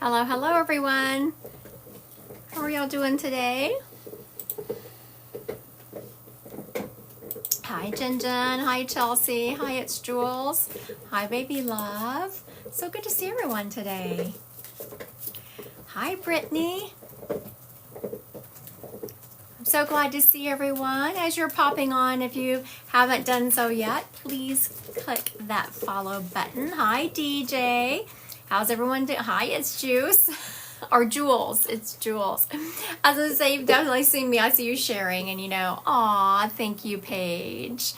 Hello, hello everyone. How are y'all doing today? Hi Jen Jen, hi Chelsea, hi it's Jules, hi baby love. So good to see everyone today. Hi Brittany. I'm so glad to see everyone. As you're popping on, if you haven't done so yet, please click that follow button. Hi DJ. How's everyone doing? Hi, it's Juice. Or Jules. It's Jules. As I say, you've definitely seen me. I see you sharing and aw, thank you, Paige.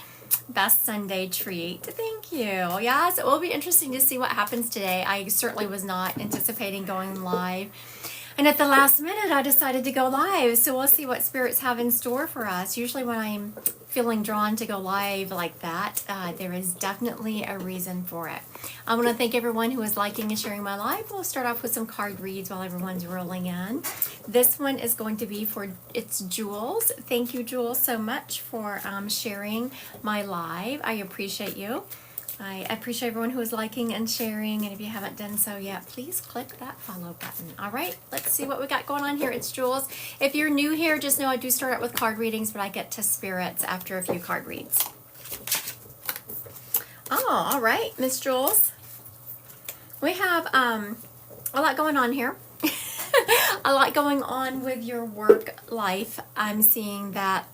Best Sunday treat. Thank you. Yes, it will be interesting to see what happens today. I certainly was not anticipating going live. And at the last minute, I decided to go live. So we'll see what spirits have in store for us. Usually when I'm feeling drawn to go live like that, there is definitely a reason for it. I want to thank everyone who is liking and sharing my live. We'll start off with some card reads while everyone's rolling in. This one is going to be it's Jules. Thank you, Jules, so much for sharing my live. I appreciate you. I appreciate everyone who is liking and sharing, and if you haven't done so yet, please click that follow button. All right, let's see what we got going on here. It's Jules. If you're new here, just know I do start out with card readings, but I get to spirits after a few card reads. Oh, all right, Miss Jules. We have a lot going on here. A lot going on with your work life. I'm seeing that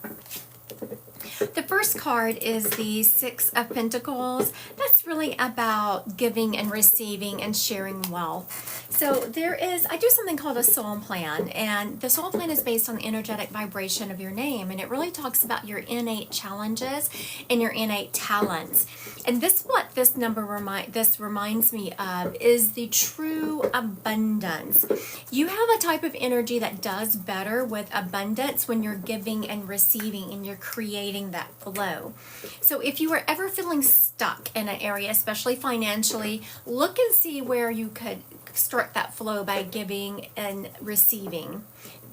the first card is the Six of Pentacles. That's really about giving and receiving and sharing wealth. So I do something called a soul plan, and the soul plan is based on the energetic vibration of your name, and it really talks about your innate challenges and your innate talents. And what this number reminds me of is the true abundance. You have a type of energy that does better with abundance when you're giving and receiving and you're creating that flow. So if you were ever feeling stuck in an area, especially financially, look and see where you could start that flow by giving and receiving.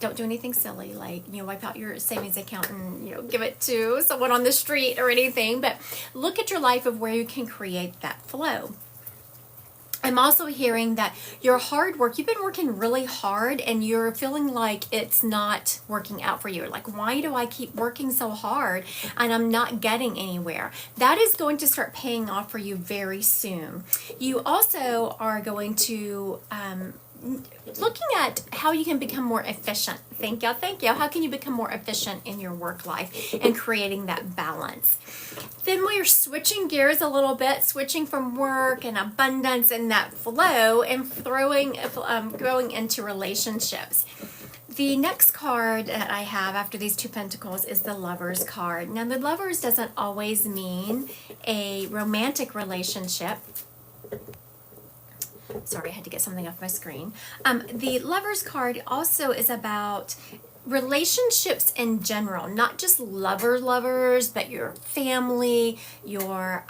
Don't do anything silly like, wipe out your savings account and, give it to someone on the street or anything, but look at your life of where you can create that flow. I'm also hearing that your hard work, you've been working really hard and you're feeling like it's not working out for you. Like, why do I keep working so hard and I'm not getting anywhere? That is going to start paying off for you very soon. You also are going to looking at how you can become more efficient. Thank you. How can you become more efficient in your work life and creating that balance? Then we're switching gears a little bit, switching from work and abundance and that flow and going into relationships. The next card that I have after these two pentacles is the Lovers card. Now, the Lovers doesn't always mean a romantic relationship. Sorry, I had to get something off my screen. The Lovers card also is about relationships in general, not just lovers, but your family, your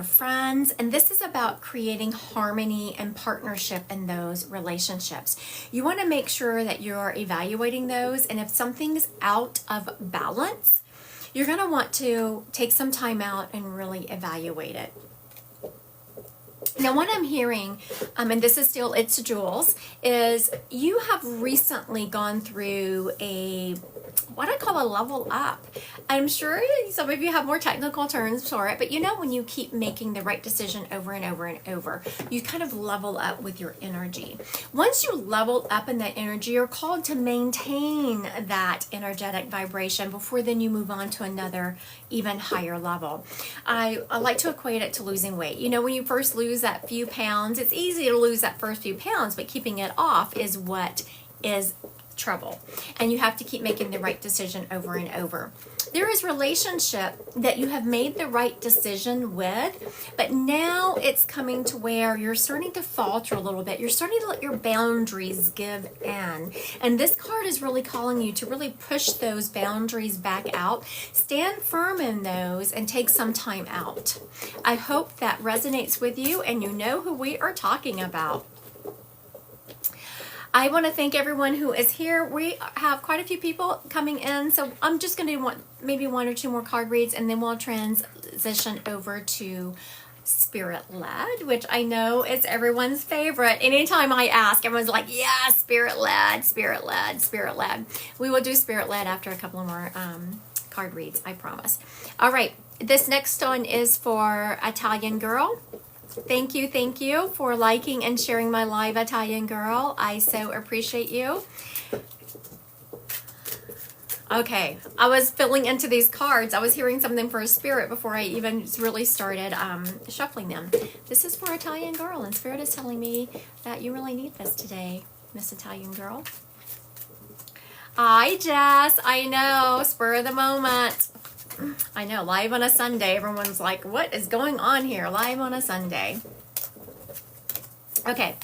friends, and this is about creating harmony and partnership in those relationships. You want to make sure that you're evaluating those, and if something's out of balance, you're going to want to take some time out and really evaluate it. Now, what I'm hearing, and this is still, it's Jules, is you have recently gone through what I call a level up. I'm sure some of you have more technical terms for it, but when you keep making the right decision over and over and over, you kind of level up with your energy. Once you level up in that energy, you're called to maintain that energetic vibration before then you move on to another even higher level. I like to equate it to losing weight. When you first lose that few pounds, it's easy to lose that first few pounds, but keeping it off is what is trouble, and you have to keep making the right decision over and over. There is relationship that you have made the right decision with, but now it's coming to where you're starting to falter a little bit. You're starting to let your boundaries give in. And this card is really calling you to really push those boundaries back out. Stand firm in those and take some time out. I hope that resonates with you and you know who we are talking about. I want to thank everyone who is here. We have quite a few people coming in, so I'm just going to do maybe one or two more card reads, and then we'll transition over to Spirit Led, which I know is everyone's favorite. Anytime I ask, everyone's like, yeah, Spirit Led, Spirit Led, Spirit Led. We will do Spirit Led after a couple of more card reads, I promise. All right, this next one is for Italian Girl. Thank you for liking and sharing my live, Italian Girl. I so appreciate you. Okay, I was filling into these cards. I was hearing something for a Spirit before I even really started shuffling them. This is for Italian Girl, and Spirit is telling me that you really need this today, Miss Italian Girl. Hi, Jess. I know, spur of the moment. I know, live on a Sunday. Everyone's like, what is going on here? Live on a Sunday. Okay.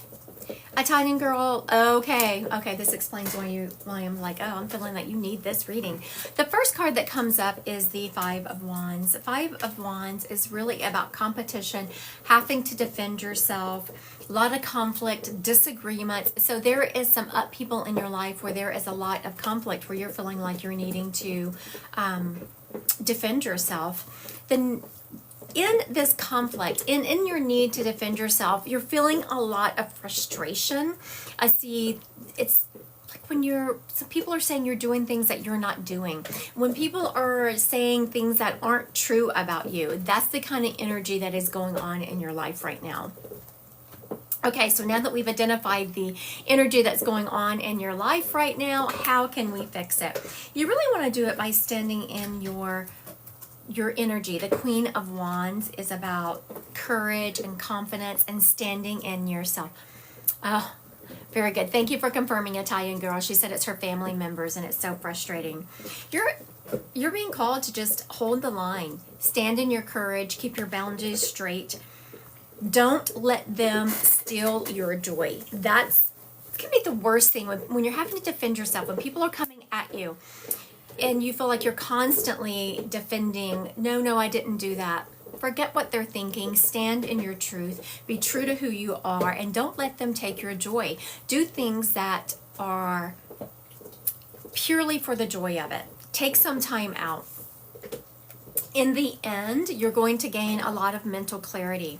Italian Girl, okay, this explains why I'm like, oh, I'm feeling that you need this reading. The first card that comes up is the Five of Wands. Five of Wands is really about competition, having to defend yourself, a lot of conflict, disagreement. So there is some upheaval in your life where there is a lot of conflict, where you're feeling like you're needing to defend yourself. Then in this conflict, in your need to defend yourself, you're feeling a lot of frustration. I see it's like when some people are saying you're doing things that you're not doing. When people are saying things that aren't true about you, that's the kind of energy that is going on in your life right now. Okay, so now that we've identified the energy that's going on in your life right now, how can we fix it? You really want to do it by standing in your energy. The Queen of Wands is about courage and confidence and standing in yourself. Oh, very good. Thank you for confirming, Italian Girl. She said it's her family members, and it's so frustrating. You're being called to just hold the line. Stand in your courage. Keep your boundaries straight. Don't let them steal your joy. That's going to be the worst thing when you're having to defend yourself, when people are coming at you and you feel like you're constantly defending, no, I didn't do that. Forget what they're thinking. Stand in your truth. Be true to who you are, and don't let them take your joy. Do things that are purely for the joy of it. Take some time out. In the end, you're going to gain a lot of mental clarity.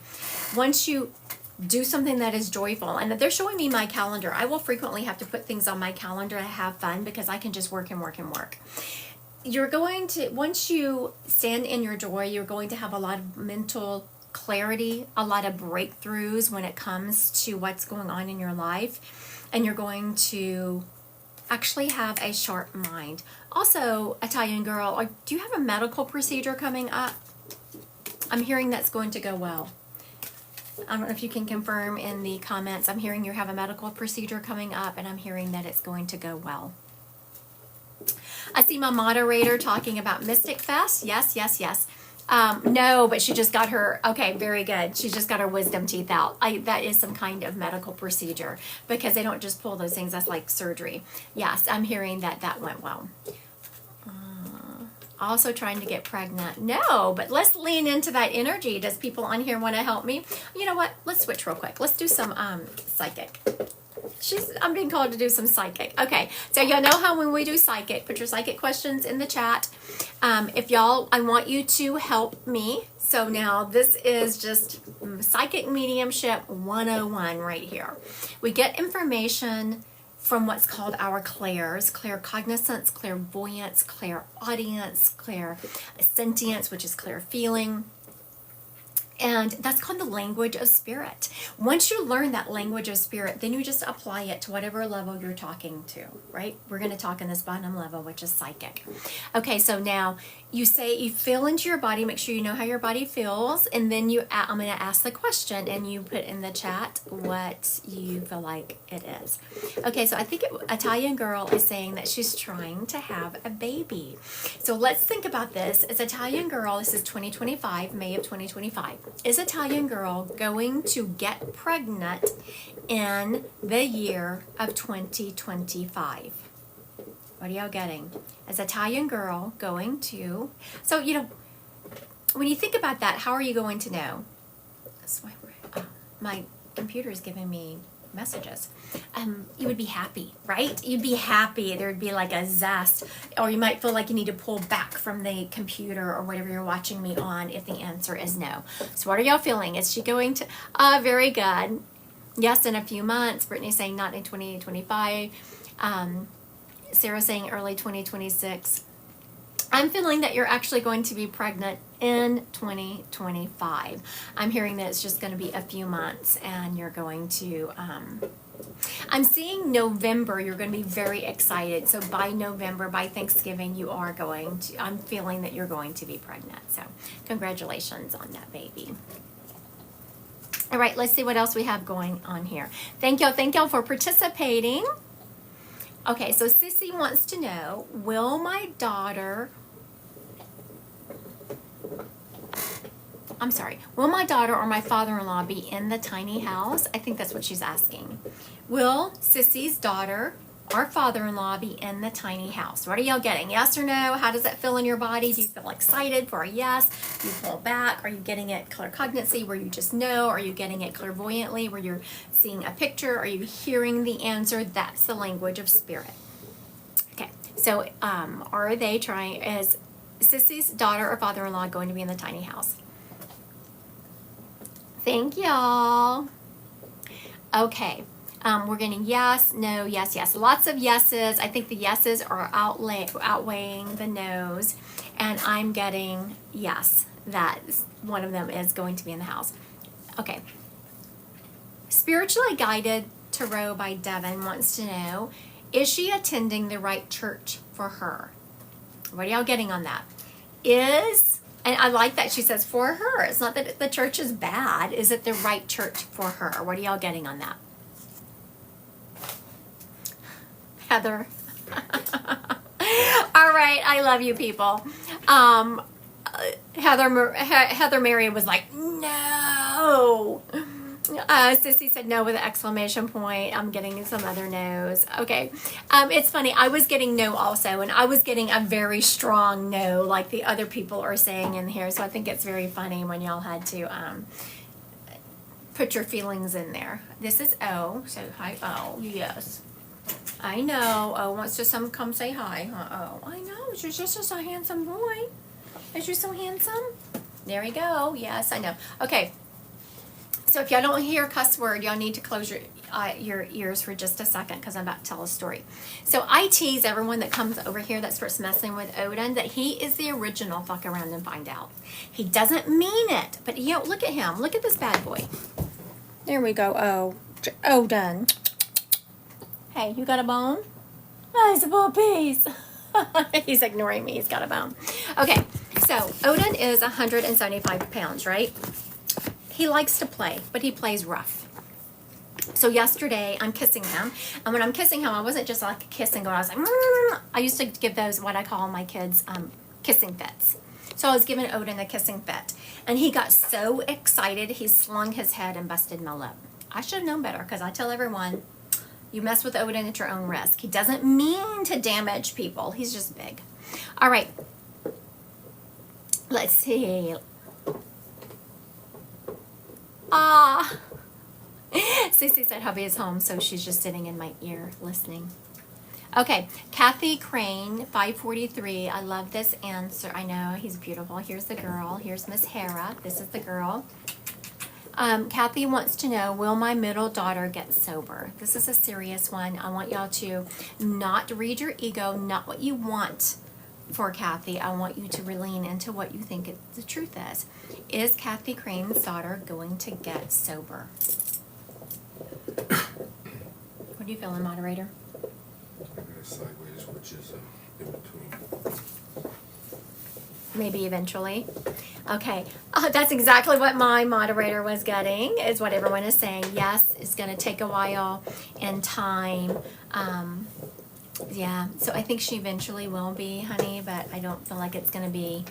Once you do something that is joyful, and they're showing me my calendar. I will frequently have to put things on my calendar to have fun because I can just work and work and work. You're going to, once you stand in your joy, you're going to have a lot of mental clarity, a lot of breakthroughs when it comes to what's going on in your life, and you're going to actually have a sharp mind. Also, Italian Girl, do you have a medical procedure coming up? I'm hearing that's going to go well. I don't know if you can confirm in the comments. I'm hearing you have a medical procedure coming up, and I'm hearing that it's going to go well. I see my moderator talking about Mystic Fest. Yes. No, but she just got her, okay, very good. She just got her wisdom teeth out. That is some kind of medical procedure because they don't just pull those things. That's like surgery. Yes, I'm hearing that went well. Also trying to get pregnant. No, but let's lean into that energy. Does people on here want to help me? You know what? Let's switch real quick. Let's do some psychic. I'm being called to do some psychic. Okay, so y'all know how when we do psychic, put your psychic questions in the chat. I want you to help me. So now this is just psychic mediumship 101 right here. We get information from what's called our clairs, claircognizance, clairvoyance, clairaudience, clairsentience, which is clairfeeling. And that's called the language of spirit. Once you learn that language of spirit, then you just apply it to whatever level you're talking to, right? We're going to talk in this bottom level, which is psychic. Okay, so now you say, you feel into your body, make sure you know how your body feels, and then I'm going to ask the question, and you put in the chat what you feel like it is. Okay, so I think Italian Girl is saying that she's trying to have a baby. So let's think about this. Is Italian Girl, this is 2025, May of 2025, is Italian Girl going to get pregnant in the year of 2025? What are y'all getting? Is Italian Girl going to... So, you know, when you think about that, how are you going to know? That's why my computer is giving me messages. You would be happy, right? You'd be happy. There would be like a zest. Or you might feel like you need to pull back from the computer or whatever you're watching me on if the answer is no. So what are y'all feeling? Is she going to... very good. Yes, in a few months. Brittany's saying not in 2025. Sarah saying early 2026. I'm feeling that you're actually going to be pregnant in 2025. I'm hearing that it's just going to be a few months and you're going to, I'm seeing November, you're going to be very excited. So by November, by Thanksgiving, you are going to, I'm feeling that you're going to be pregnant. So congratulations on that baby. All right, let's see what else we have going on here. Thank y'all for participating. Okay, so Sissy wants to know, will my daughter or my father-in-law be in the tiny house? I think that's what she's asking. Will Sissy's daughter or father-in-law be in the tiny house? What are y'all getting? Yes or no? How does that feel in your body? Do you feel excited for a yes? Do you pull back? Are you getting it claircognizantly where you just know? Are you getting it clairvoyantly where you're seeing a picture? Are you hearing the answer? That's the language of spirit. Okay, so are they trying, is Sissy's daughter or father-in-law going to be in the tiny house? Thank y'all. Okay. We're getting yes, no, yes, yes. Lots of yeses. I think the yeses are outweighing the no's. And I'm getting yes, that one of them is going to be in the house. Okay. Spiritually Guided Tarot by Devin wants to know, is she attending the right church for her? What are y'all getting on that? And I like that she says for her. It's not that the church is bad. Is it the right church for her? What are y'all getting on that? Heather. All right, I love you people. Heather Mary was like, no. Sissy said no with an exclamation point. I'm getting some other no's. Okay. It's funny. I was getting no also, and I was getting a very strong no, like the other people are saying in here. So I think it's very funny when y'all had to put your feelings in there. This is O. So hi, O. Yes. I know. O wants to come say hi. Oh, I know. You're just a handsome boy. Is you so handsome? There we go. Yes, I know. Okay. So if y'all don't hear a cuss word, y'all need to close your ears for just a second because I'm about to tell a story. So I tease everyone that comes over here that starts messing with Odin that he is the original fuck around and find out. He doesn't mean it, but you know, look at him. Look at this bad boy. There we go. Odin. Hey, you got a bone? Oh, it's a puppies. He's ignoring me. He's got a bone. Okay, so Odin is 175 pounds, right? He likes to play, but he plays rough. So yesterday, I'm kissing him. And when I'm kissing him, I wasn't just like kissing going, I was like, I used to give those, what I call my kids, kissing fits. So I was giving Odin a kissing fit. And he got so excited, he slung his head and busted my lip. I should have known better because I tell everyone, you mess with Odin at your own risk. He doesn't mean to damage people. He's just big. All right. Let's see. Cece said hubby is home, so she's just sitting in my ear listening. Okay, Kathy Crane, 543. I love this answer. I know, he's beautiful. Here's the girl. Here's Miss Hera. This is the girl. Kathy wants to know, will my middle daughter get sober? This is a serious one. I want y'all to not read your ego, not what you want for Kathy. I want you to lean into what you think the truth is. Is Kathy Crane's daughter going to get sober? What are you feeling, moderator? I got sideways, which is in between. Maybe eventually. Okay, that's exactly what my moderator was getting, is what everyone is saying. Yes, it's going to take a while and time. Yeah, so I think she eventually will be, honey, but I don't feel like it's going to be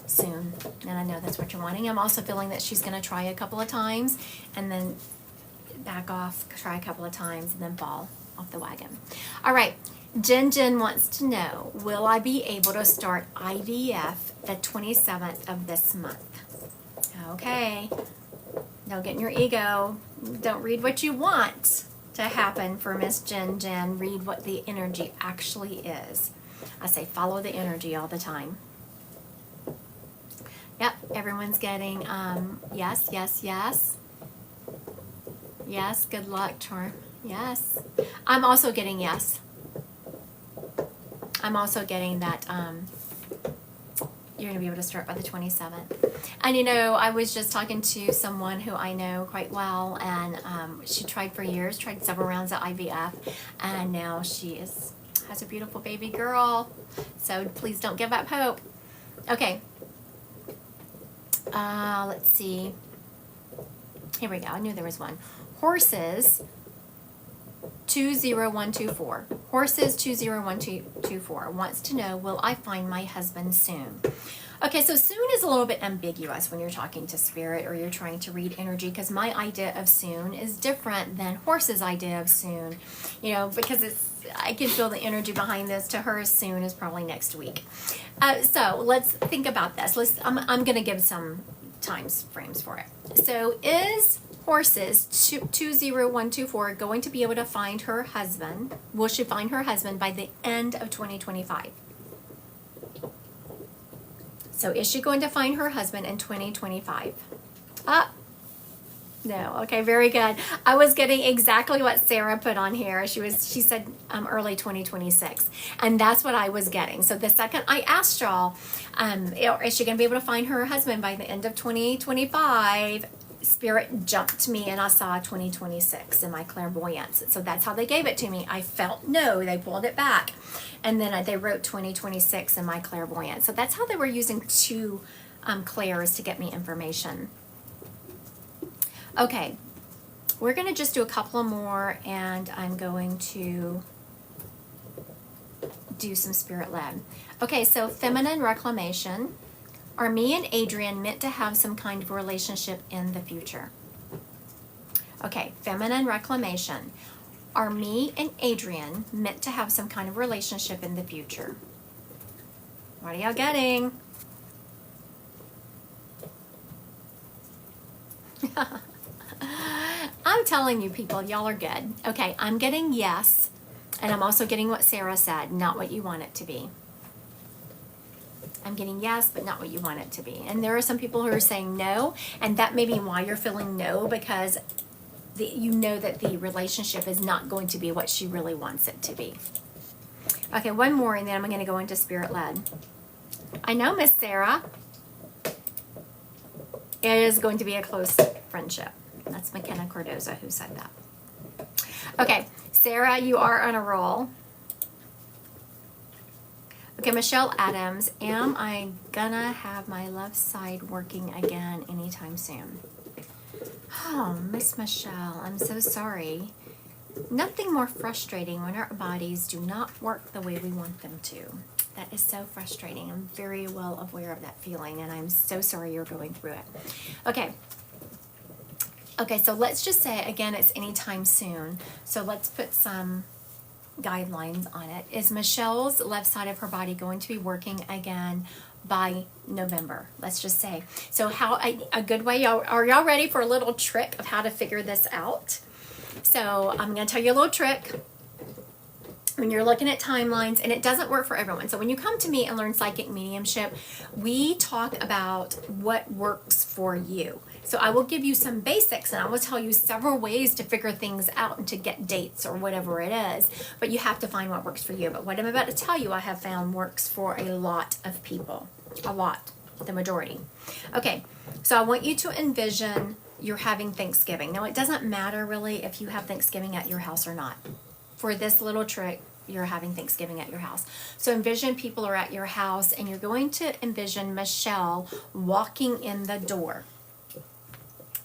soon. And I know that's what you're wanting. I'm also feeling that she's going to try a couple of times and then back off, try a couple of times, and then fall off the wagon. All right. Jen wants to know, will I be able to start IVF the 27th of this month? Okay. Don't get in your ego. Don't read what you want to happen for Miss Jen. Read what the energy actually is. I say follow the energy all the time. Yep, everyone's getting yes. Yes, good luck, Charm. Yes. I'm also getting yes. I'm also getting that you're going to be able to start by the 27th. And you know, I was just talking to someone who I know quite well, and she tried for years, tried several rounds of IVF, and now she has a beautiful baby girl. So please don't give up hope. Okay. Let's see. Here we go. I knew there was one. Horses 20124. Horses 20124 wants to know, will I find my husband soon? Okay, so soon is a little bit ambiguous when you're talking to spirit or you're trying to read energy, because my idea of soon is different than Horse's idea of soon, you know, because I can feel the energy behind this. To her, soon is probably next week. So let's think about this. I'm going to give some time frames for it. So is Horses 20124 going to be able to find her husband? Will she find her husband by the end of 2025? So is she going to find her husband in 2025? No. Okay, very good. I was getting exactly what Sarah put on here. She said early 2026, and that's what I was getting. So the second I asked y'all, is she going to be able to find her husband by the end of 2025? Spirit jumped to me, and I saw 2026 in my clairvoyance. So that's how they gave it to me. I felt no, they pulled it back, and then they wrote 2026 in my clairvoyance. So that's how they were using two clairs to get me information. Okay, we're going to just do a couple more, and I'm going to do some spirit led. Okay, so feminine reclamation. Are me and Adrian meant to have some kind of relationship in the future? Okay, feminine reclamation. Are me and Adrian meant to have some kind of relationship in the future? What are y'all getting? I'm telling you, people, y'all are good. Okay, I'm getting yes, and I'm also getting what Sarah said, not what you want it to be. I'm getting yes, but not what you want it to be. And there are some people who are saying no, and that may be why you're feeling no, because you know that the relationship is not going to be what she really wants it to be. Okay, one more, and then I'm going to go into spirit led. I know, Miss Sarah. It is going to be a close friendship. That's McKenna Cardoza who said that. Okay, Sarah, you are on a roll. Okay, Michelle Adams, am I gonna have my left side working again anytime soon? Oh, Miss Michelle, I'm so sorry. Nothing more frustrating when our bodies do not work the way we want them to. That is so frustrating. I'm very well aware of that feeling, and I'm so sorry you're going through it. Okay, so let's just say, again, it's anytime soon. So let's put some guidelines on it. Is Michelle's left side of her body going to be working again by November? Let's just say. So a good way, are y'all ready for a little trick of how to figure this out? So I'm going to tell you a little trick. When you're looking at timelines, and it doesn't work for everyone. So when you come to me and learn psychic mediumship, we talk about what works for you. So I will give you some basics, and I will tell you several ways to figure things out and to get dates or whatever it is. But you have to find what works for you. But what I'm about to tell you, I have found works for a lot of people. A lot. The majority. Okay. So I want you to envision you're having Thanksgiving. Now, it doesn't matter really if you have Thanksgiving at your house or not. For this little trick, you're having Thanksgiving at your house. So envision people are at your house, and you're going to envision Michelle walking in the door.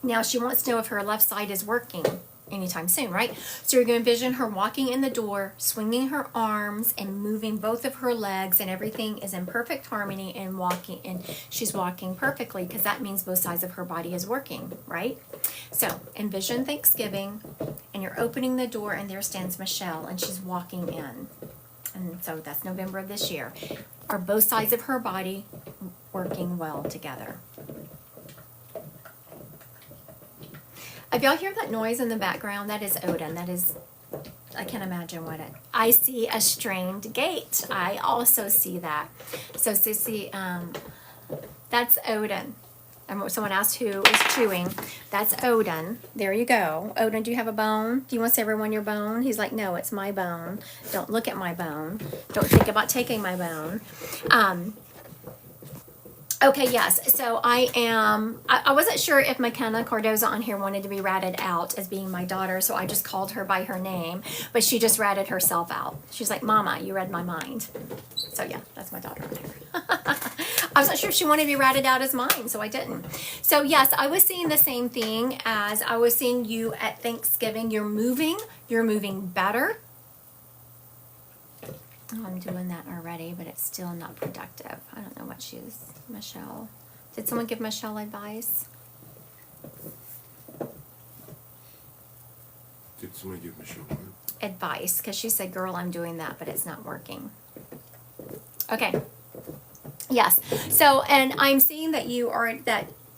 Now she wants to know if her left side is working anytime soon, right? So you're going to envision her walking in the door, swinging her arms and moving both of her legs, and everything is in perfect harmony and walking, and she's walking perfectly, because that means both sides of her body is working, right? So envision Thanksgiving, and you're opening the door, and there stands Michelle, and she's walking in. And so that's November of this year. Are both sides of her body working well together? If y'all hear that noise in the background, that is Odin. That is, I can't imagine what it. I see a strained gate. I also see that. So Sissy, that's Odin. And someone asked who is chewing. That's Odin. There you go. Odin, do you have a bone? Do you want to say everyone your bone? He's like, no, it's my bone. Don't look at my bone. Don't think about taking my bone. Okay, yes. So I wasn't sure if McKenna Cardoza on here wanted to be ratted out as being my daughter, so I just called her by her name, but she just ratted herself out. She's like, Mama, you read my mind. So yeah, that's my daughter on here. I wasn't sure if she wanted to be ratted out as mine, so I didn't. So yes, I was seeing the same thing as I was seeing you at Thanksgiving. You're moving better. Oh, I'm doing that already, but it's still not productive. I don't know what she's, Michelle. Did someone give Michelle advice? Did someone give Michelle what? Advice, because she said, girl, I'm doing that, but it's not working. Okay. Yes. So, and I'm seeing that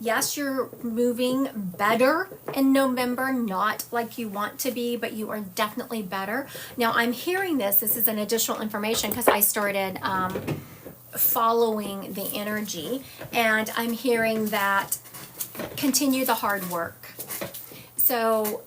yes, you're moving better in November, not like you want to be, but you are definitely better. Now, I'm hearing this is an additional information because I started following the energy, and I'm hearing that continue the hard work. So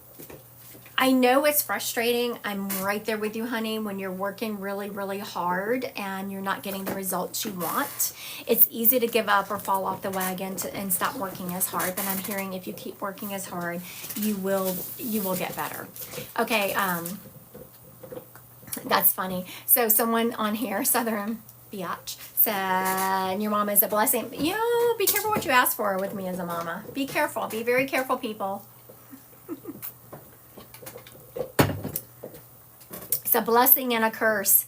I know it's frustrating. I'm right there with you, honey, when you're working really, really hard and you're not getting the results you want. It's easy to give up or fall off the wagon and stop working as hard. But I'm hearing if you keep working as hard, you will get better. Okay, that's funny. So someone on here, Southern Biatch, said, your mama is a blessing. You know, be careful what you ask for with me as a mama. Be careful. Be very careful, people. It's a blessing and a curse.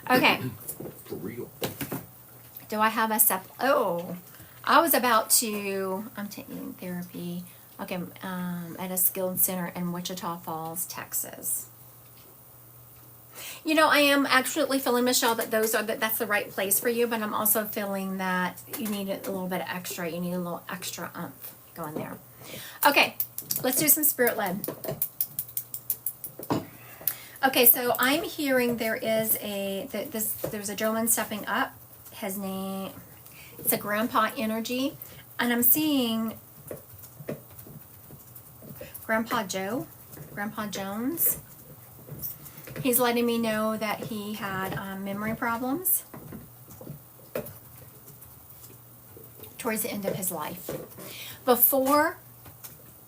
Okay. For real. Do I have a Oh, I was about to. I'm taking therapy. Okay, at a skilled center in Wichita Falls, Texas. You know, I am actually feeling, Michelle, that that's the right place for you. But I'm also feeling that you need a little bit extra. You need a little extra oomph going there. Okay. Let's do some spirit led. Okay, so I'm hearing there's a gentleman stepping up. His name, it's a grandpa energy, and I'm seeing Grandpa Jones. He's letting me know that he had memory problems towards the end of his life. Before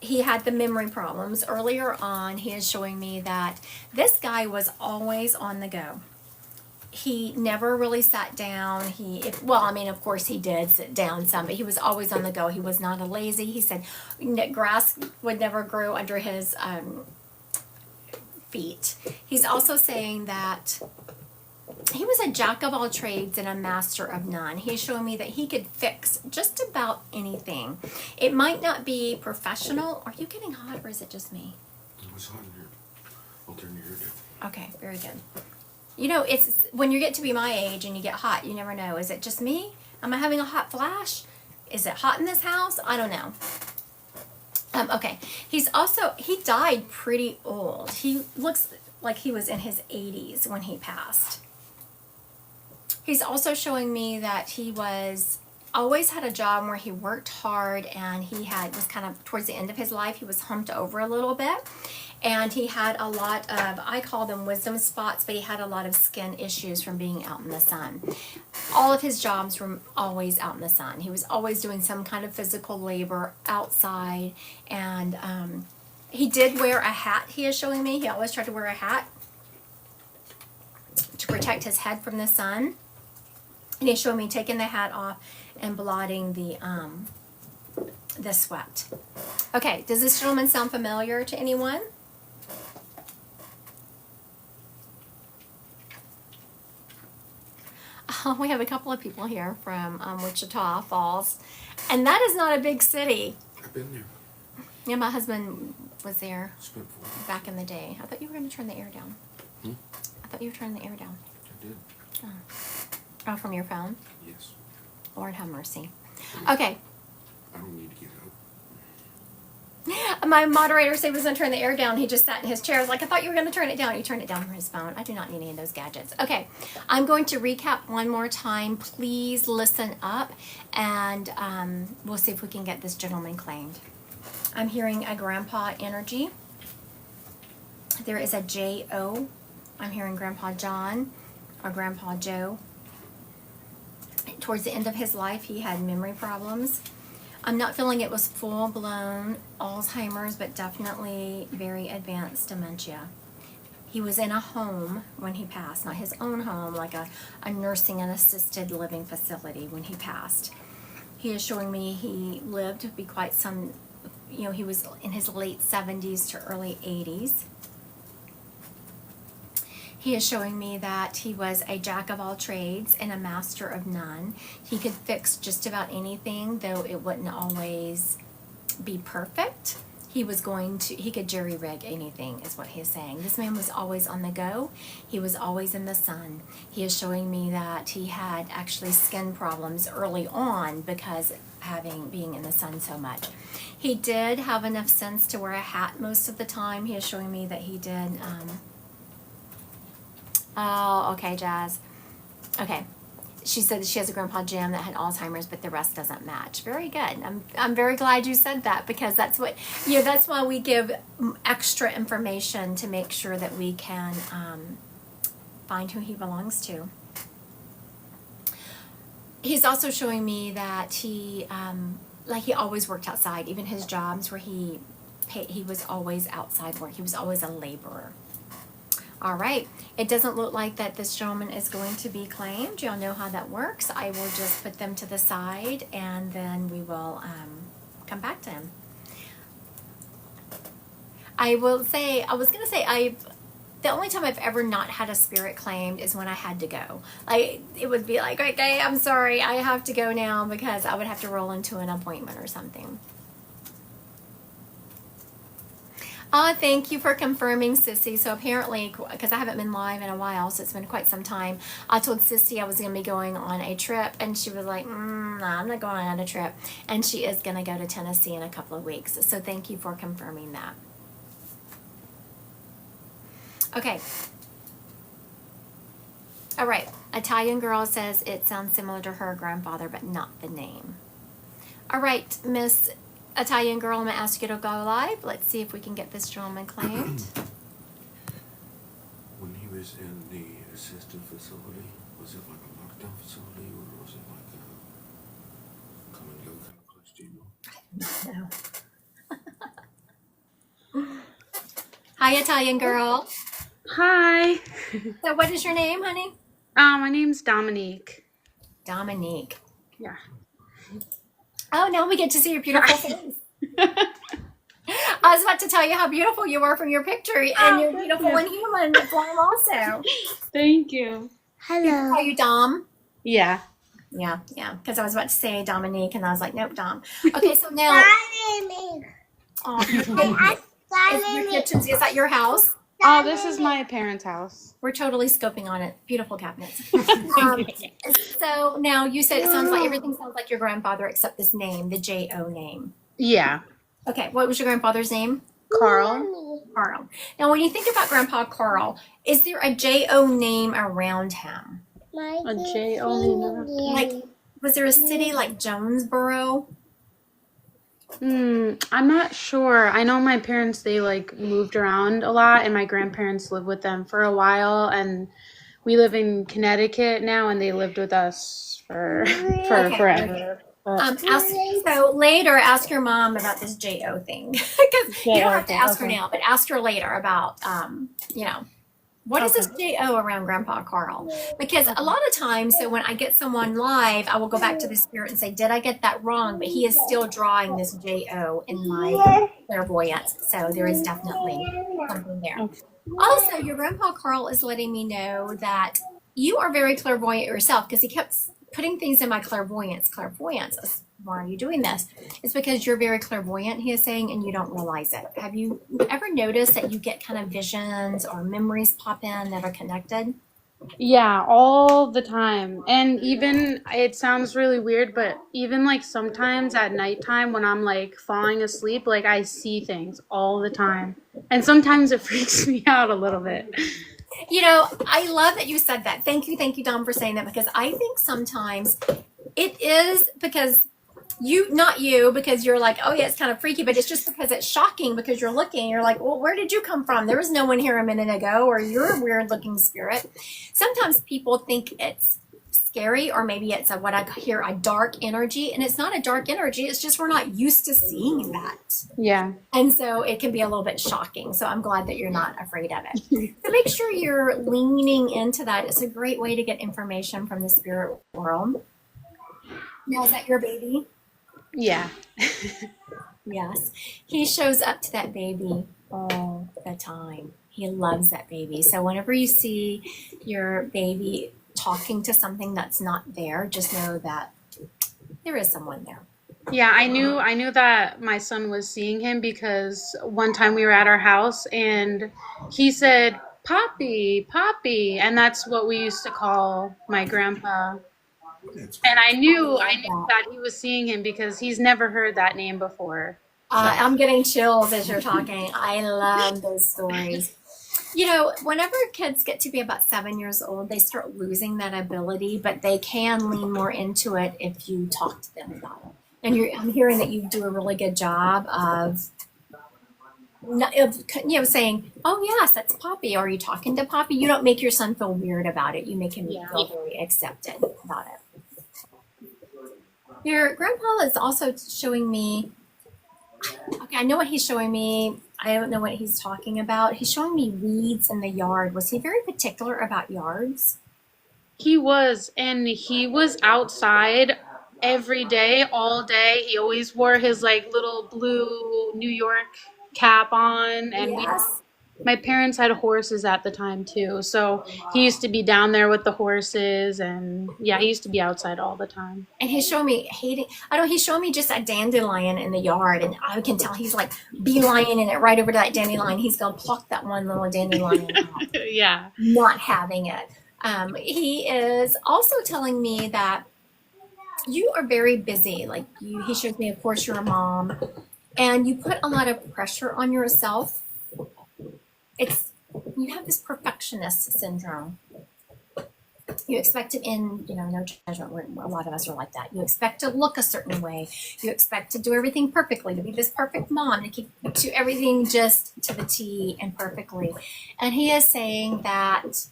he had the memory problems, earlier on, he is showing me that this guy was always on the go. He never really sat down. Of course he did sit down some, but he was always on the go. He was not a lazy. He said grass would never grow under his feet. He's also saying that he was a jack of all trades and a master of none. He's showing me that he could fix just about anything. It might not be professional. Are you getting hot, or is it just me? It was hot in here. I'll turn your hair down. Okay, very good. You know, it's when you get to be my age and you get hot, you never know. Is it just me? Am I having a hot flash? Is it hot in this house? I don't know. Okay. He died pretty old. He looks like he was in his 80s when he passed. He's also showing me that he always had a job where he worked hard, and was kind of towards the end of his life, he was humped over a little bit, and he had a lot of, I call them wisdom spots, but he had a lot of skin issues from being out in the sun. All of his jobs were always out in the sun. He was always doing some kind of physical labor outside, and He did wear a hat, he is showing me. He always tried to wear a hat to protect his head from the sun. And he's showing me taking the hat off and blotting the sweat. Okay, does this gentleman sound familiar to anyone? Oh, we have a couple of people here from Wichita Falls, and that is not a big city. I've been there. Yeah, my husband was there Spent 4 months. back in the day. I thought you were going to turn the air down. Hmm? I thought you were turning the air down. I did. Oh, from your phone? Yes. Lord have mercy. Okay. I don't need to get up. My moderator said he was going to turn the air down. He just sat in his chair. I was like, I thought you were going to turn it down. You turned it down from his phone. I do not need any of those gadgets. Okay. I'm going to recap one more time. Please listen up, and we'll see if we can get this gentleman claimed. I'm hearing a grandpa energy. There is a J-O. I'm hearing Grandpa John or Grandpa Joe. Towards the end of his life, he had memory problems. I'm not feeling it was full-blown Alzheimer's, but definitely very advanced dementia. He was in a home when he passed, not his own home, like a nursing and assisted living facility when he passed. He is showing me he lived to be quite some, he was in his late 70s to early 80s. He is showing me that he was a jack of all trades and a master of none. He could fix just about anything, though it wouldn't always be perfect. He could jerry rig anything, is what he is saying. This man was always on the go. He was always in the sun. He is showing me that he had actually skin problems early on because being in the sun so much. He did have enough sense to wear a hat most of the time. He is showing me that he did. Oh, okay, Jazz. Okay. She said that she has a Grandpa Jim that had Alzheimer's, but the rest doesn't match. Very good. I'm very glad you said that, because that's that's why we give extra information to make sure that we can find who he belongs to. He's also showing me that he always worked outside, even his jobs where he was always outside work. He was always a laborer. All right. It doesn't look like that this gentleman is going to be claimed. Y'all know how that works. I will just put them to the side, and then we will come back to him. The only time I've ever not had a spirit claimed is when I had to go. It would be like, okay, I'm sorry, I have to go now, because I would have to roll into an appointment or something. Thank you for confirming, Sissy. So apparently, because I haven't been live in a while, so it's been quite some time, I told Sissy I was going to be going on a trip, and she was like, no, I'm not going on a trip. And she is going to go to Tennessee in a couple of weeks. So thank you for confirming that. Okay. All right. Italian girl says it sounds similar to her grandfather, but not the name. All right, Miss Italian girl, I'm going to ask you to go live. Let's see if we can get this gentleman claimed. When he was in the assisted facility, was it like a lockdown facility, or was it like a come and go kind of place? Do you know? Hi, Italian girl. Hi. So what is your name, honey? My name's Dominique. Dominique. Yeah. Oh, now we get to see your beautiful face. I was about to tell you how beautiful you were from your picture, and you're beautiful in human form also. Thank you. Hello. Are you Dom? Yeah. Yeah. Because I was about to say Dominique, and I was like, nope, Dom. Okay, so now. Is that your house? Oh, this is my parents' house. We're totally scoping on it. Beautiful cabinets. So now you said everything sounds like your grandfather except this name, the J-O name. Yeah. Okay, what was your grandfather's name? Carl. Carl. Now, when you think about Grandpa Carl, is there a J-O name around him? A J-O name? Like, was there a city like Jonesboro? I'm not sure. I know my parents, they moved around a lot, and my grandparents lived with them for a while, and we live in Connecticut now, and they lived with us for forever. But So later, ask your mom about this JO thing because you don't have to ask her okay. now, but ask her later about, what is this JO around Grandpa Carl? Because a lot of times, so when I get someone live, I will go back to the spirit and say, did I get that wrong? But he is still drawing this JO in my clairvoyance. So there is definitely something there. Okay. Also, your Grandpa Carl is letting me know that you are very clairvoyant yourself because he kept putting things in my clairvoyance. Clairvoyance. Why are you doing this? It's because you're very clairvoyant, he is saying, and you don't realize it. Have you ever noticed that you get kind of visions or memories pop in that are connected? Yeah, all the time. And even it sounds really weird, but even like sometimes at nighttime when I'm like falling asleep, like I see things all the time. And sometimes it freaks me out a little bit. I love that you said that. Thank you, Dom, for saying that because I think sometimes it is because not you, because you're like, oh yeah, it's kind of freaky, but it's just because it's shocking because you're looking, you're like, well, where did you come from? There was no one here a minute ago, or you're a weird looking spirit. Sometimes people think it's scary, or maybe it's what I hear a dark energy, and it's not a dark energy. It's just we're not used to seeing that. Yeah. And so it can be a little bit shocking. So I'm glad that you're not afraid of it. So make sure you're leaning into that. It's a great way to get information from the spirit world. Now, is that your baby? Yeah. Yes. He shows up to that baby all the time. He loves that baby. So whenever you see your baby talking to something that's not there, just know that there is someone there. Yeah, I knew that my son was seeing him because one time we were at our house and he said, "Poppy, Poppy," and that's what we used to call my grandpa. And I knew that he was seeing him because he's never heard that name before. I'm getting chills as you're talking. I love those stories. Whenever kids get to be about 7 years old, they start losing that ability, but they can lean more into it if you talk to them about it. And I'm hearing that you do a really good job of saying, oh, yes, that's Poppy. Are you talking to Poppy? You don't make your son feel weird about it. You make him feel very accepted about it. Your grandpa is also showing me, okay, I know what he's showing me. I don't know what he's talking about. He's showing me weeds in the yard. Was he very particular about yards? He was, and he was outside every day, all day. He always wore his like little blue New York cap on, and Yes. my parents had horses at the time too, so he used to be down there with the horses, and yeah, he used to be outside all the time. And he's showing me he's showing me just a dandelion in the yard, and I can tell he's like beelining it right over to that dandelion. He's gonna pluck that one little dandelion out, Yeah. not having it. He is also telling me that you are very busy. Like he shows me, of course, you're a mom, and you put a lot of pressure on yourself. You have this perfectionist syndrome. You expect it no judgment. A lot of us are like that. You expect to look a certain way. You expect to do everything perfectly, to be this perfect mom, to keep to everything just to the T and perfectly. And he is saying that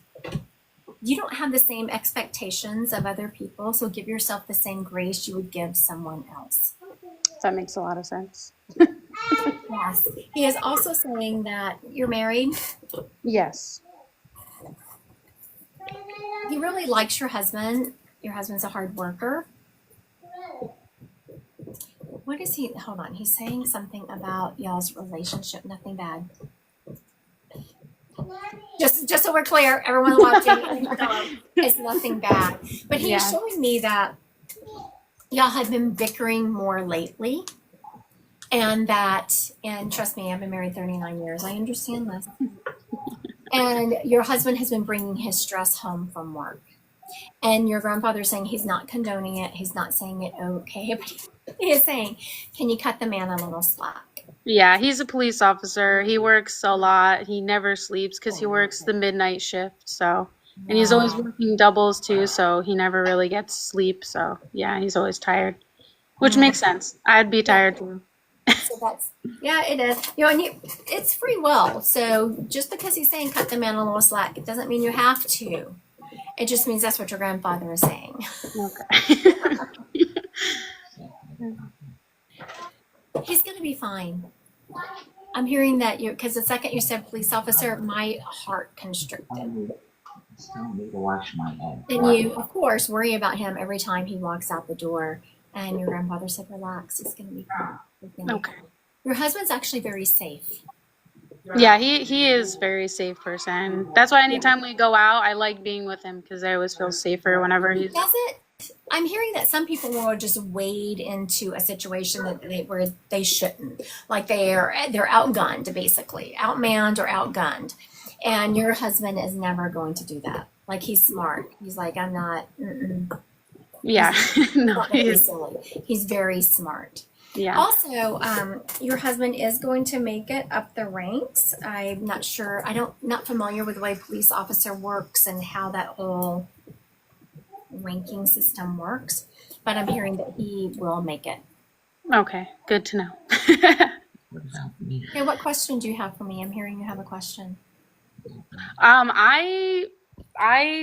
you don't have the same expectations of other people, so give yourself the same grace you would give someone else. That makes a lot of sense. Yes. He is also saying that you're married. Yes. He really likes your husband. Your husband's a hard worker. What is he? Hold on. He's saying something about y'all's relationship. Nothing bad. Just so we're clear, everyone watching, it's nothing bad. But he's showing me that y'all have been bickering more lately. And trust me, I've been married 39 years. I understand this. And your husband has been bringing his stress home from work. And your grandfather's saying he's not condoning it. He's not saying it okay. But he is saying, can you cut the man a little slack? Yeah, he's a police officer. He works a lot. He never sleeps because he works the midnight shift. So, and he's always working doubles too. So he never really gets sleep. So yeah, he's always tired, which makes sense. I'd be tired too. So it is. And it's free will. So just because he's saying cut the man a little slack, it doesn't mean you have to. It just means that's what your grandfather is saying. Okay. He's going to be fine. I'm hearing that you, because the second you said police officer, my heart constricted. It's telling me to wash my head. And you, of course, worry about him every time he walks out the door. And your grandfather said, relax, it's going to be fine. It's gonna be Okay. fine. Your husband's actually very safe. Yeah, he is a very safe person. That's why anytime we go out, I like being with him because I always feel safer whenever he's. Does it? I'm hearing that some people will just wade into a situation that where they shouldn't. Like they're outgunned, basically, outmanned or outgunned. And your husband is never going to do that. Like he's smart. He's like, I'm not. Yeah, no, Not gonna be silly. He's very smart. yeah. Also, your husband is going to make it up the ranks. I'm not sure. Not familiar with the way police officer works and how that whole ranking system works. But I'm hearing that he will make it. Okay, good to know. What about me? Okay, what question do you have for me? I'm hearing you have a question. I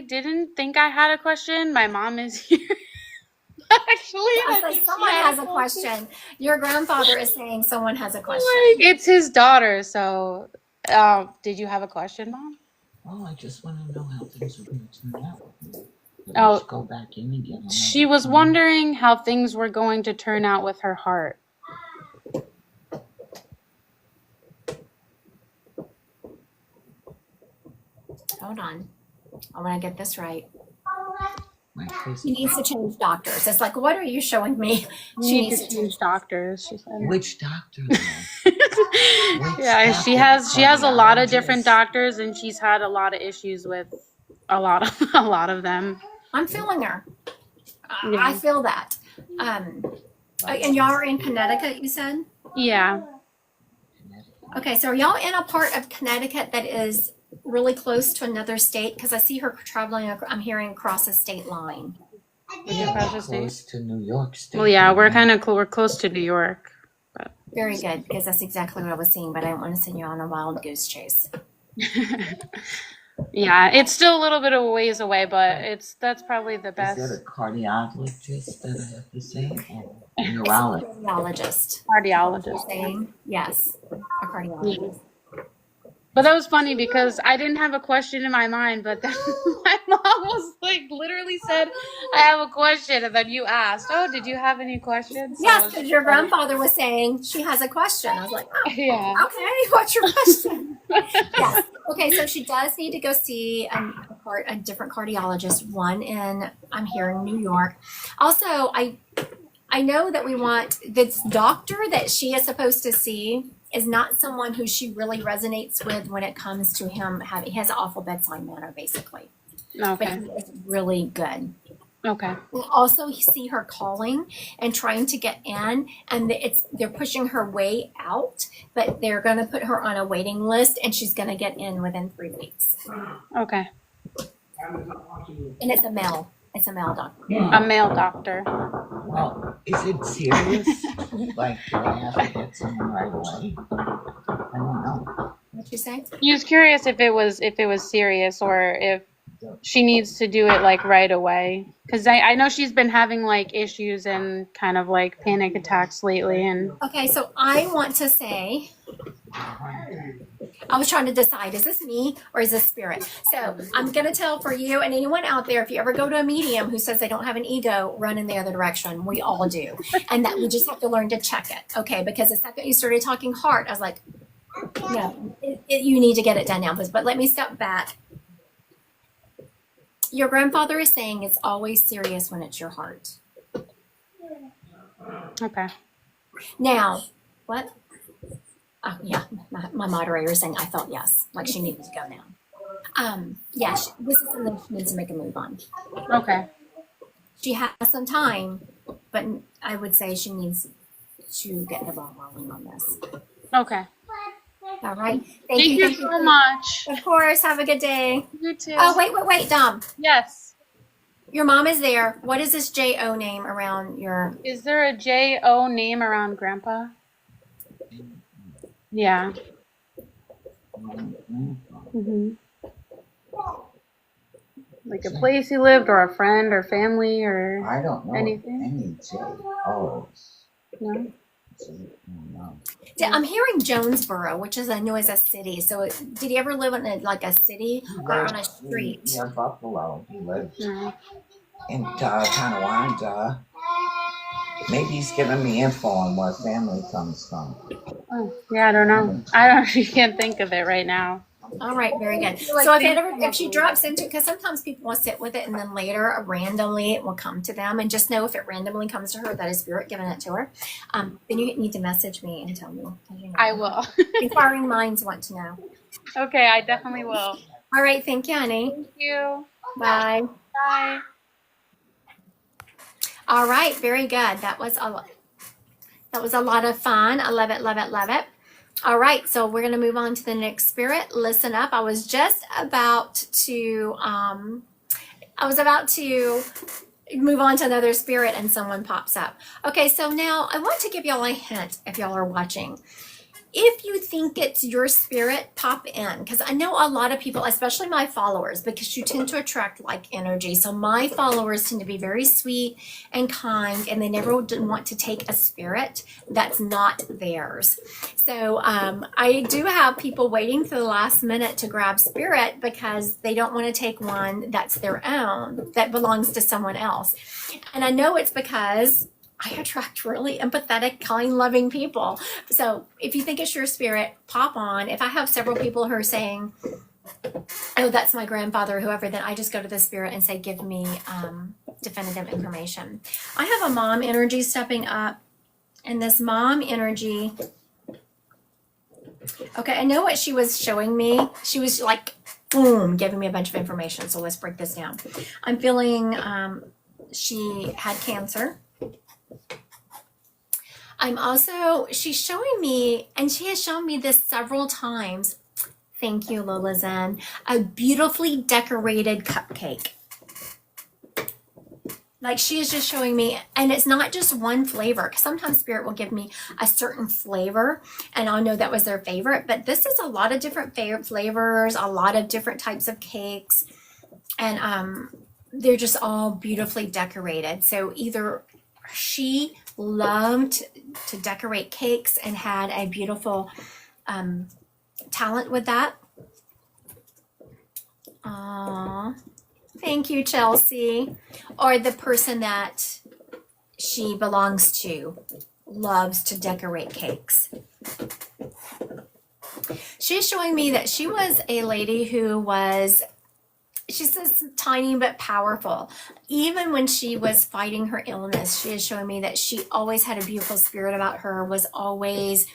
didn't think I had a question. My mom is here. Actually, I So think she someone had has a question. Your grandfather is saying someone has a question. It's his daughter. So, did you have a question, Mom? Oh, I just want to know how things are going to turn out. Oh. Let's go back in and get another She was phone. wondering how things were going to turn out with her heart. Hold on. I want to get this right. My face. She needs to change doctors. It's like, what are you showing me? She needs to change doctors, she said. Which doctor? Though? Yeah, she has a lot of different doctors, and she's had a lot of issues with a lot of them. I'm feeling her. Yeah. I feel that. And y'all are in Connecticut, you said? Yeah. Okay, so are y'all in a part of Connecticut that is really close to another state? Because I see her traveling, I'm hearing across a state line. Close to New York State. Well, yeah, we're close to New York. Very good, because that's exactly what I was seeing, but I don't want to send you on a wild goose chase. Yeah, it's still a little bit of a ways away, but that's probably the Is best. that a cardiologist that I have to say? Or a neurologist? Cardiologist. Saying yes, a cardiologist. But that was funny because I didn't have a question in my mind, but then my mom was like, literally said, I have a question. And then you asked, oh, did you have any questions? So Yes, because your grandfather was saying she has a question. I was like, oh, Yeah. okay, what's your question? Yes. Okay, so she does need to go see a different cardiologist, one in, I'm here in New York. Also, I know that we want this doctor that she is supposed to see is not someone who she really resonates with when it comes to him having, he has an awful bedside manner, basically. But Okay. he is really good. Okay. We also see her calling and trying to get in, and they're pushing her way out, but they're going to put her on a waiting list, and she's going to get in within 3 weeks. Okay. And it's a male. It's a male doctor. A male doctor. Well, is it serious? Like, do I have to get someone right away? I don't know. What'd you say? He was curious if it was serious or if she needs to do it like right away. Because I know she's been having like issues and kind of like panic attacks lately. And Okay, so I want to say, I was trying to decide, is this me or is this spirit? So I'm going to tell for you and anyone out there, if you ever go to a medium who says they don't have an ego, run in the other direction. We all do. And that we just have to learn to check it. Okay, because the second you started talking heart, I was like, no, you need to get it done now, please. But let me step back. Your grandfather is saying it's always serious when it's your heart. okay. Now, what? Oh, yeah, my moderator is saying I thought yes, like she needed to go now. Yeah, this is something she needs to make a move on. Okay. She has some time, but I would say she needs to get the ball rolling on this. Okay. All right. Thank you so much. Of course. Have a good day. You too. Oh, wait, Dom. Yes. Your mom is there. What is this J.O. name around your... Is there a J.O. name around Grandpa? Yeah. Mm-hmm. Like a place he lived or a friend or family or I don't know anything? any J.O.'s. No? No. I'm hearing Jonesboro, which is I know is a city. So did he ever live in like a city He or on lived a street? near Buffalo. He lived No. in Tonawanda. Maybe he's giving me info on where family comes from. Oh, yeah, I don't know. I don't. You can't think of it right now. All right, very good. Like So things if she drops into, because sometimes people will sit with it and then later randomly it will come to them, and just know if it randomly comes to her that is spirit giving it to her, then you need to message me and tell me. 'Cause you know, I will. inquiring minds want to know. Okay, I definitely will. All right, thank you, honey. Thank you. Bye. Bye. All right, very good. That was a lot of fun. I love it, love it, love it. All right, so we're going to move on to the next spirit. Listen up. I was about to move on to another spirit and someone pops up. Okay, so now I want to give y'all a hint if y'all are watching. If you think it's your spirit, pop in, because I know a lot of people, especially my followers, because you tend to attract like energy. So my followers tend to be very sweet and kind, and they never want to take a spirit that's not theirs. So I do have people waiting for the last minute to grab spirit because they don't want to take one that's their own, that belongs to someone else. And I know it's because I attract really empathetic, kind, loving people. So if you think it's your spirit, pop on. If I have several people who are saying, oh, that's my grandfather, whoever, then I just go to the spirit and say, give me definitive information. I have a mom energy stepping up, and this mom energy, okay, I know what she was showing me. She was like, boom, giving me a bunch of information. So let's break this down. I'm feeling she had cancer. She's showing me, and she has shown me this several times. Thank you, Lola Zen. A beautifully decorated cupcake. Like she is just showing me, and it's not just one flavor. 'Cause sometimes spirit will give me a certain flavor, and I'll know that was their favorite. But this is a lot of different flavors, a lot of different types of cakes, and they're just all beautifully decorated. So either she loved to decorate cakes and had a beautiful talent with that. Aww. Thank you, Chelsea. Or the person that she belongs to loves to decorate cakes. She's showing me that she was a lady who was, she says, tiny but powerful. Even when she was fighting her illness, she is showing me that she always had a beautiful spirit about her, was always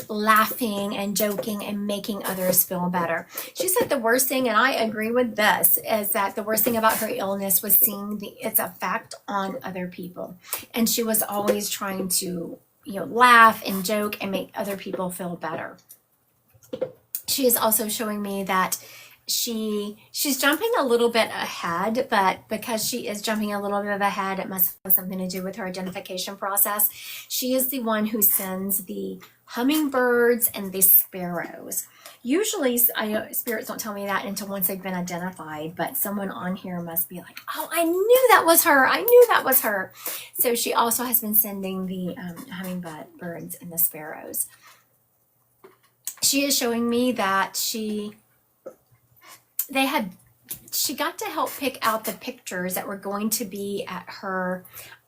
laughing and joking and making others feel better. She said the worst thing, and I agree with this, is that the worst thing about her illness was seeing its effect on other people. And she was always trying to, laugh and joke and make other people feel better. She is also showing me that she's jumping a little bit ahead, but because she is jumping a little bit ahead, it must have something to do with her identification process. She is the one who sends the hummingbirds and the sparrows. Usually, spirits don't tell me that until once they've been identified, but someone on here must be like, oh, I knew that was her. I knew that was her. So she also has been sending the hummingbirds and the sparrows. She is showing me that she got to help pick out the pictures that were going to be at her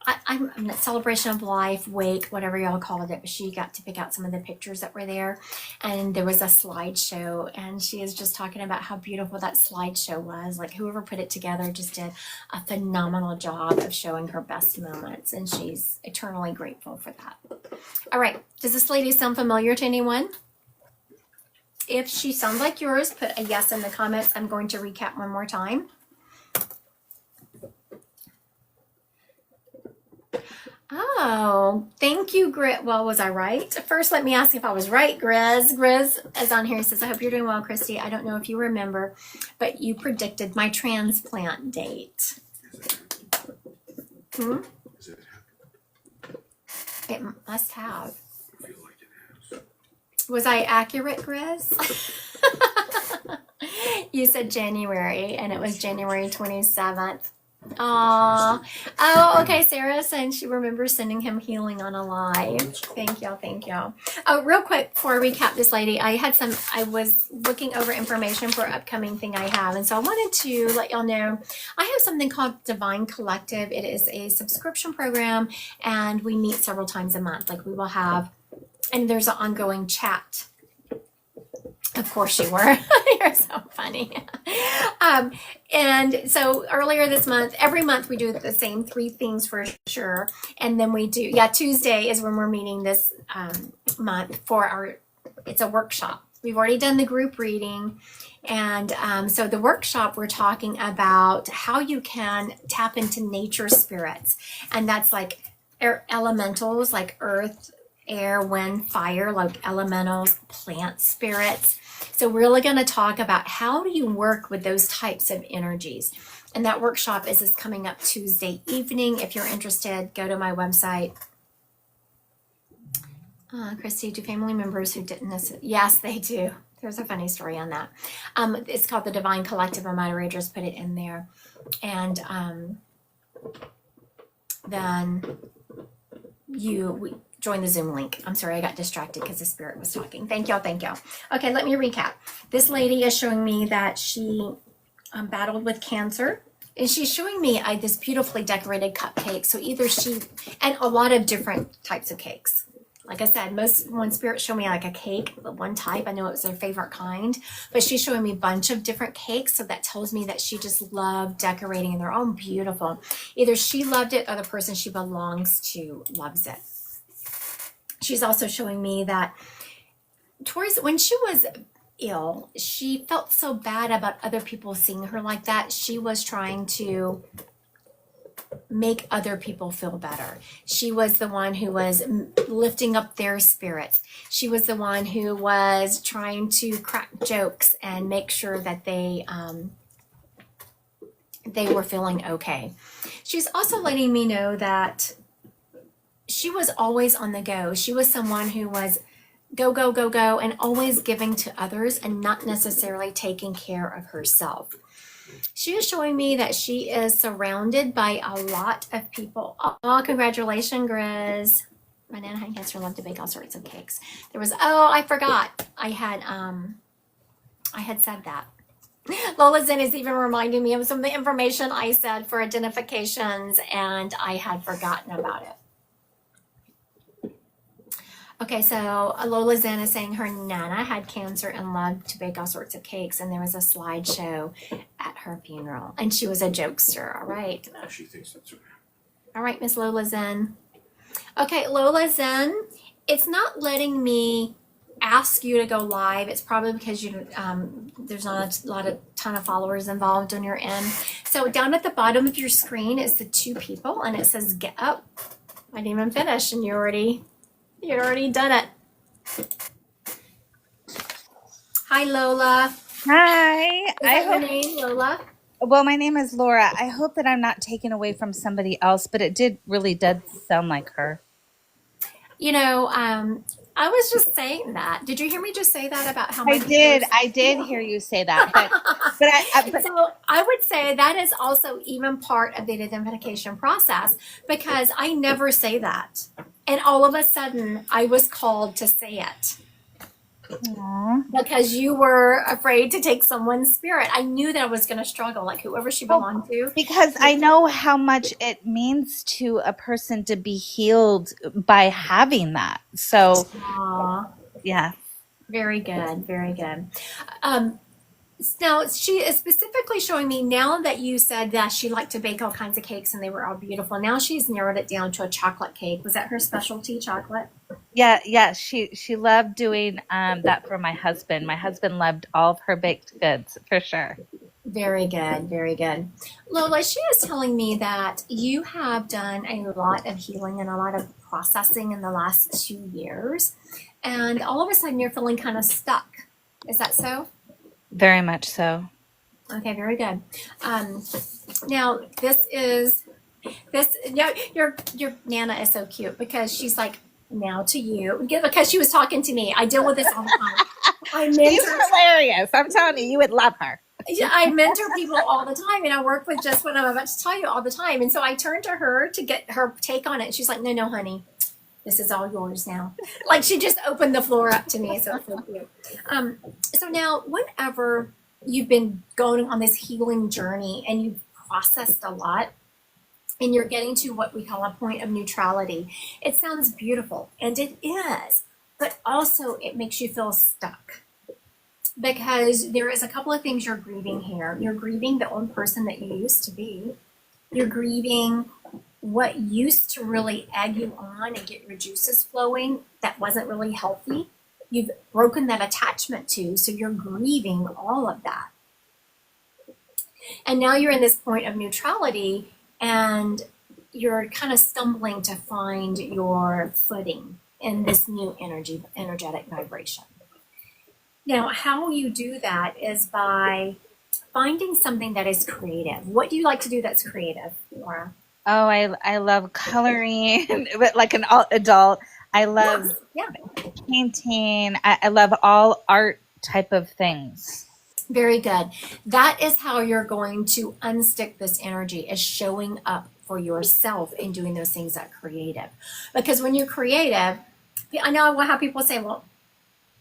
I'm a celebration of life, wake, whatever y'all called it, but she got to pick out some of the pictures that were there, and there was a slideshow, and she is just talking about how beautiful that slideshow was. Like whoever put it together just did a phenomenal job of showing her best moments, and she's eternally grateful for that. All right, does this lady sound familiar to anyone? If she sounds like yours, put a yes in the comments. I'm going to recap one more time. Oh, thank you, Grit. Well, was I right? First, let me ask if I was right, Grizz. Grizz is on here. He says, I hope you're doing well, Christy. I don't know if you remember, but you predicted my transplant date. Is it happened? It must have. I feel like it has. Was I accurate, Grizz? You said January, and it was January 27th. Aw. Oh, okay. Sarah saying she remembers sending him healing on a live. That's cool. Thank y'all. Thank y'all. Oh, real quick before I recap this lady, I was looking over information for an upcoming thing I have. And so I wanted to let y'all know I have something called Divine Collective. It is a subscription program and we meet several times a month. Like we will have, and there's an ongoing chat. Of course you were. You're so funny. And so earlier this month, every month we do the same 3 things for sure. And then we do, Tuesday is when we're meeting this month for it's a workshop. We've already done the group reading. And so the workshop, we're talking about how you can tap into nature spirits. And that's like elementals like earth, air, wind, fire, like elementals, plant spirits. So we're really going to talk about how do you work with those types of energies. And that workshop is coming up Tuesday evening. If you're interested, go to my website. Christy, do family members who didn't listen? Yes, they do. There's a funny story on that. It's called the Divine Collective. My moderators put it in there. And then we join the Zoom link. I'm sorry, I got distracted because the spirit was talking. Thank y'all. Thank y'all. Okay, let me recap. This lady is showing me that she battled with cancer. And she's showing me this beautifully decorated cupcake. So either and a lot of different types of cakes. Like I said, when spirits show me like a cake, one type, I know it was their favorite kind, but she's showing me a bunch of different cakes. So that tells me that she just loved decorating and they're all beautiful. Either she loved it or the person she belongs to loves it. She's also showing me that when she was ill, she felt so bad about other people seeing her like that. She was trying to make other people feel better. She was the one who was lifting up their spirits. She was the one who was trying to crack jokes and make sure that they were feeling okay. She's also letting me know that she was always on the go. She was someone who was go, go, go, go, and always giving to others and not necessarily taking care of herself. She is showing me that she is surrounded by a lot of people. Oh, congratulations, Grizz. My Nana had cancer, loved to bake all sorts of cakes. I forgot. I had said that. Lola Zen is even reminding me of some of the information I said for identifications, and I had forgotten about it. Okay, so Lola Zen is saying her Nana had cancer and loved to bake all sorts of cakes, and there was a slideshow at her funeral, and she was a jokester. All right. Now she thinks that's okay. All right, Miss Lola Zen. Okay, Lola Zen, it's not letting me ask you to go live. It's probably because there's not a ton of followers involved on your end. So down at the bottom of your screen is the 2 people, and it says get up. I didn't even finish, and you'd already done it. Hi, Lola. Hi. Is that your name, Lola? Well, my name is Laura. I hope that I'm not taken away from somebody else, but it really did sound like her. I was just saying that. Did you hear me just say that about how much I did hear you say that, but so I would say that is also even part of the identification process because I never say that. And all of a sudden I was called to say it. Aww. Because you were afraid to take someone's spirit. I knew that I was going to struggle, like whoever she belonged to. Because I know how much it means to a person to be healed by having that. So, yeah. Very good. Very good. Now, she is specifically showing me now that you said that she liked to bake all kinds of cakes and they were all beautiful. Now she's narrowed it down to a chocolate cake. Was that her specialty, chocolate? Yeah. She loved doing that for my husband. My husband loved all of her baked goods, for sure. Very good. Very good. Lola, she is telling me that you have done a lot of healing and a lot of processing in the last 2 years. And all of a sudden you're feeling kind of stuck. Is that so? Very much so. Okay, very good. Now your Nana is so cute because she's like, now to you, because she was talking to me. I deal with this all the time. She's hilarious. I'm telling you, you would love her. Yeah, I mentor people all the time, and I work with just what I'm about to tell you all the time. And so I turned to her to get her take on it. And she's like, no, honey, this is all yours now. Like she just opened the floor up to me. So it's so cute. So now, whenever you've been going on this healing journey and you've processed a lot, and you're getting to what we call a point of neutrality, it sounds beautiful, and it is, but also it makes you feel stuck because there is a couple of things you're grieving here. You're grieving the old person that you used to be. You're grieving what used to really egg you on and get your juices flowing that wasn't really healthy. You've broken that attachment to, so you're grieving all of that. And now you're in this point of neutrality and you're kind of stumbling to find your footing in this new energetic vibration. Now, how you do that is by finding something that is creative. What do you like to do that's creative, Laura? Oh, I love coloring, but like an adult. I love Yeah. painting. I love all art type of things. Very good. That is how you're going to unstick this energy, is showing up for yourself and doing those things that are creative. Because when you're creative, I know how people say, well,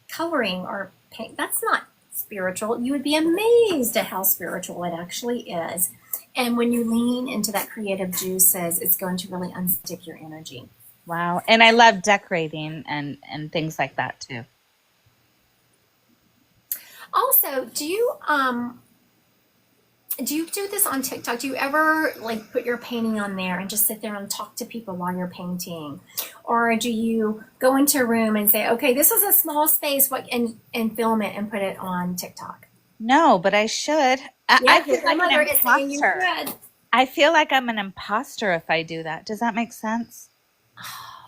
coloring or paint, that's not spiritual. You would be amazed at how spiritual it actually is. And when you lean into that creative juices, it's going to really unstick your energy. Wow. And I love decorating and things like that too. Also, do you do this on TikTok? Do you ever like put your painting on there and just sit there and talk to people while you're painting? Or do you go into a room and say, okay, this is a small space, and film it and put it on TikTok? No, but I should. I feel like an imposter. I feel like I'm an imposter if I do that. Does that make sense?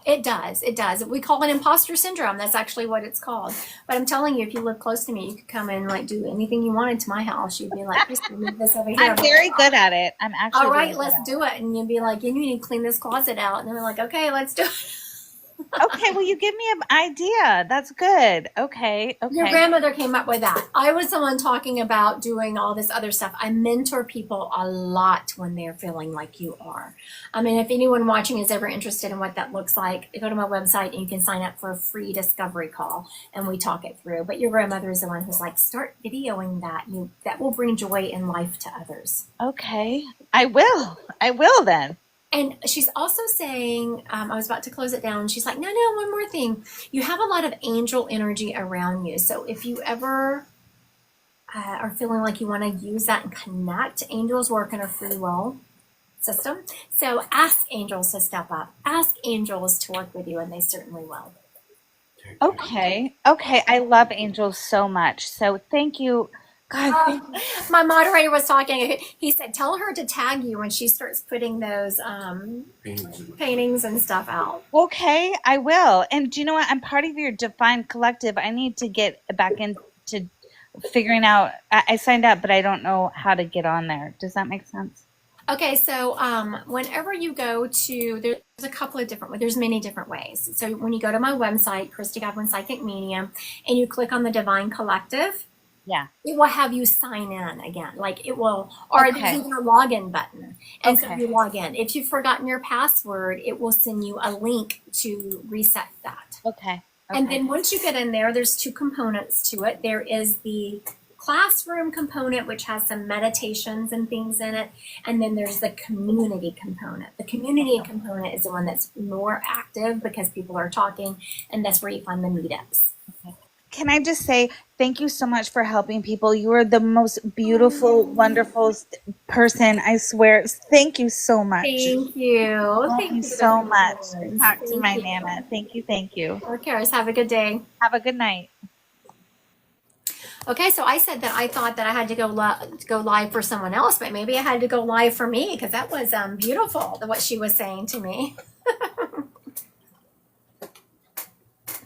It does. It does. We call it imposter syndrome. That's actually what it's called. But I'm telling you, if you live close to me, you could come and like do anything you wanted to my house. You'd be like, just move this over here. I'm very good at it. I'm actually all right. Let's do it. And you'd be like, you need to clean this closet out. And then we're like, okay, let's do it. Okay, well, you give me an idea. That's good. Okay. Your grandmother came up with that. I was the one talking about doing all this other stuff. I mentor people a lot when they're feeling like you are. I mean, if anyone watching is ever interested in what that looks like, go to my website and you can sign up for a free discovery call and we talk it through. But your grandmother is the one who's like, start videoing that. That will bring joy in life to others. Okay. I will then. And she's also saying, I was about to close it down. She's like, no, one more thing. You have a lot of angel energy around you. So if you ever are feeling like you want to use that and connect, angels work in a free will system. So ask angels to step up. Ask angels to work with you, and they certainly will. Okay. I love angels so much. So thank you. God, my moderator was talking. He said, tell her to tag you when she starts putting those paintings and stuff out. Okay, I will. And do you know what? I'm part of your Divine Collective. I need to get back into figuring out. I signed up, but I don't know how to get on there. Does that make sense? Okay, so whenever you go to, there's a couple of different ways. There's many different ways. So when you go to my website, Christy Godwin Psychic Medium, and you click on the Divine Collective, yeah, it will have you sign in again. Like it will, or there's even a login button. And so you log in. If you've forgotten your password, it will send you a link to reset that. Okay. And then once you get in there, there's two components to it. There is the classroom component, which has some meditations and things in it. And then there's the community component. The community component is the one that's more active because people are talking, and that's where you find the meetups. Okay. Can I just say thank you so much for helping people? You are the most beautiful, wonderful person. I swear. Thank you so much. Thank you. Thank you so much. Talk to my Nana. Thank you. Okay, have a good day. Have a good night. Okay, so I said that I thought that I had to go live for someone else, but maybe I had to go live for me because that was beautiful, what she was saying to me.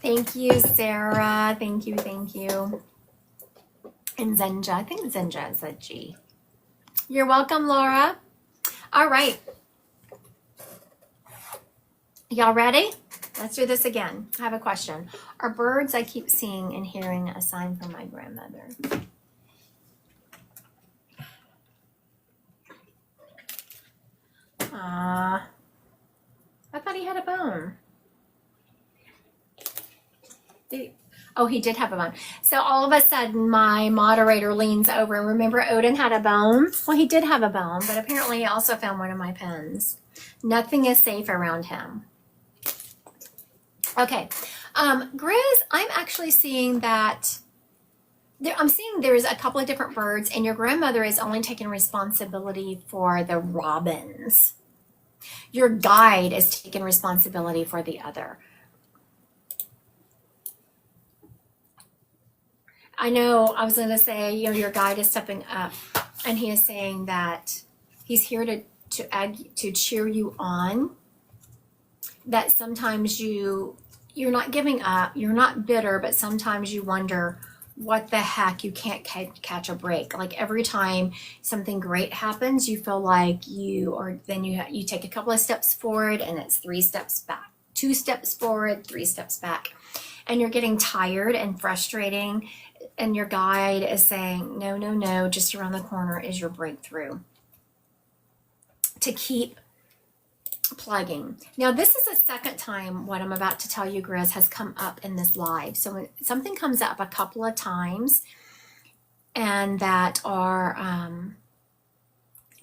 Thank you, Sarah. Thank you. And Zenja. I think Zenja is a G. You're welcome, Laura. All right. Y'all ready? Let's do this again. I have a question. Are birds I keep seeing and hearing a sign from my grandmother? Aww. I thought he had a bone. Oh, he did have a bone. So all of a sudden, my moderator leans over and remember Odin had a bone? Well, he did have a bone, but apparently he also found one of my pens. Nothing is safe around him. Okay. Grizz, I'm actually seeing that I'm seeing there's a couple of different birds, and your grandmother is only taking responsibility for the robins. Your guide is taking responsibility for the other. I know I was going to say, your guide is stepping up, and he is saying that he's here to cheer you on. That sometimes you're not giving up, you're not bitter, but sometimes you wonder what the heck, you can't catch a break. Like every time something great happens, you feel like you take a couple of steps forward and it's 3 steps back, 2 steps forward, 3 steps back, and you're getting tired and frustrating. And your guide is saying, no, just around the corner is your breakthrough. To keep plugging. Now, this is the second time what I'm about to tell you, Grizz, has come up in this live. So when something comes up a couple of times, and that are,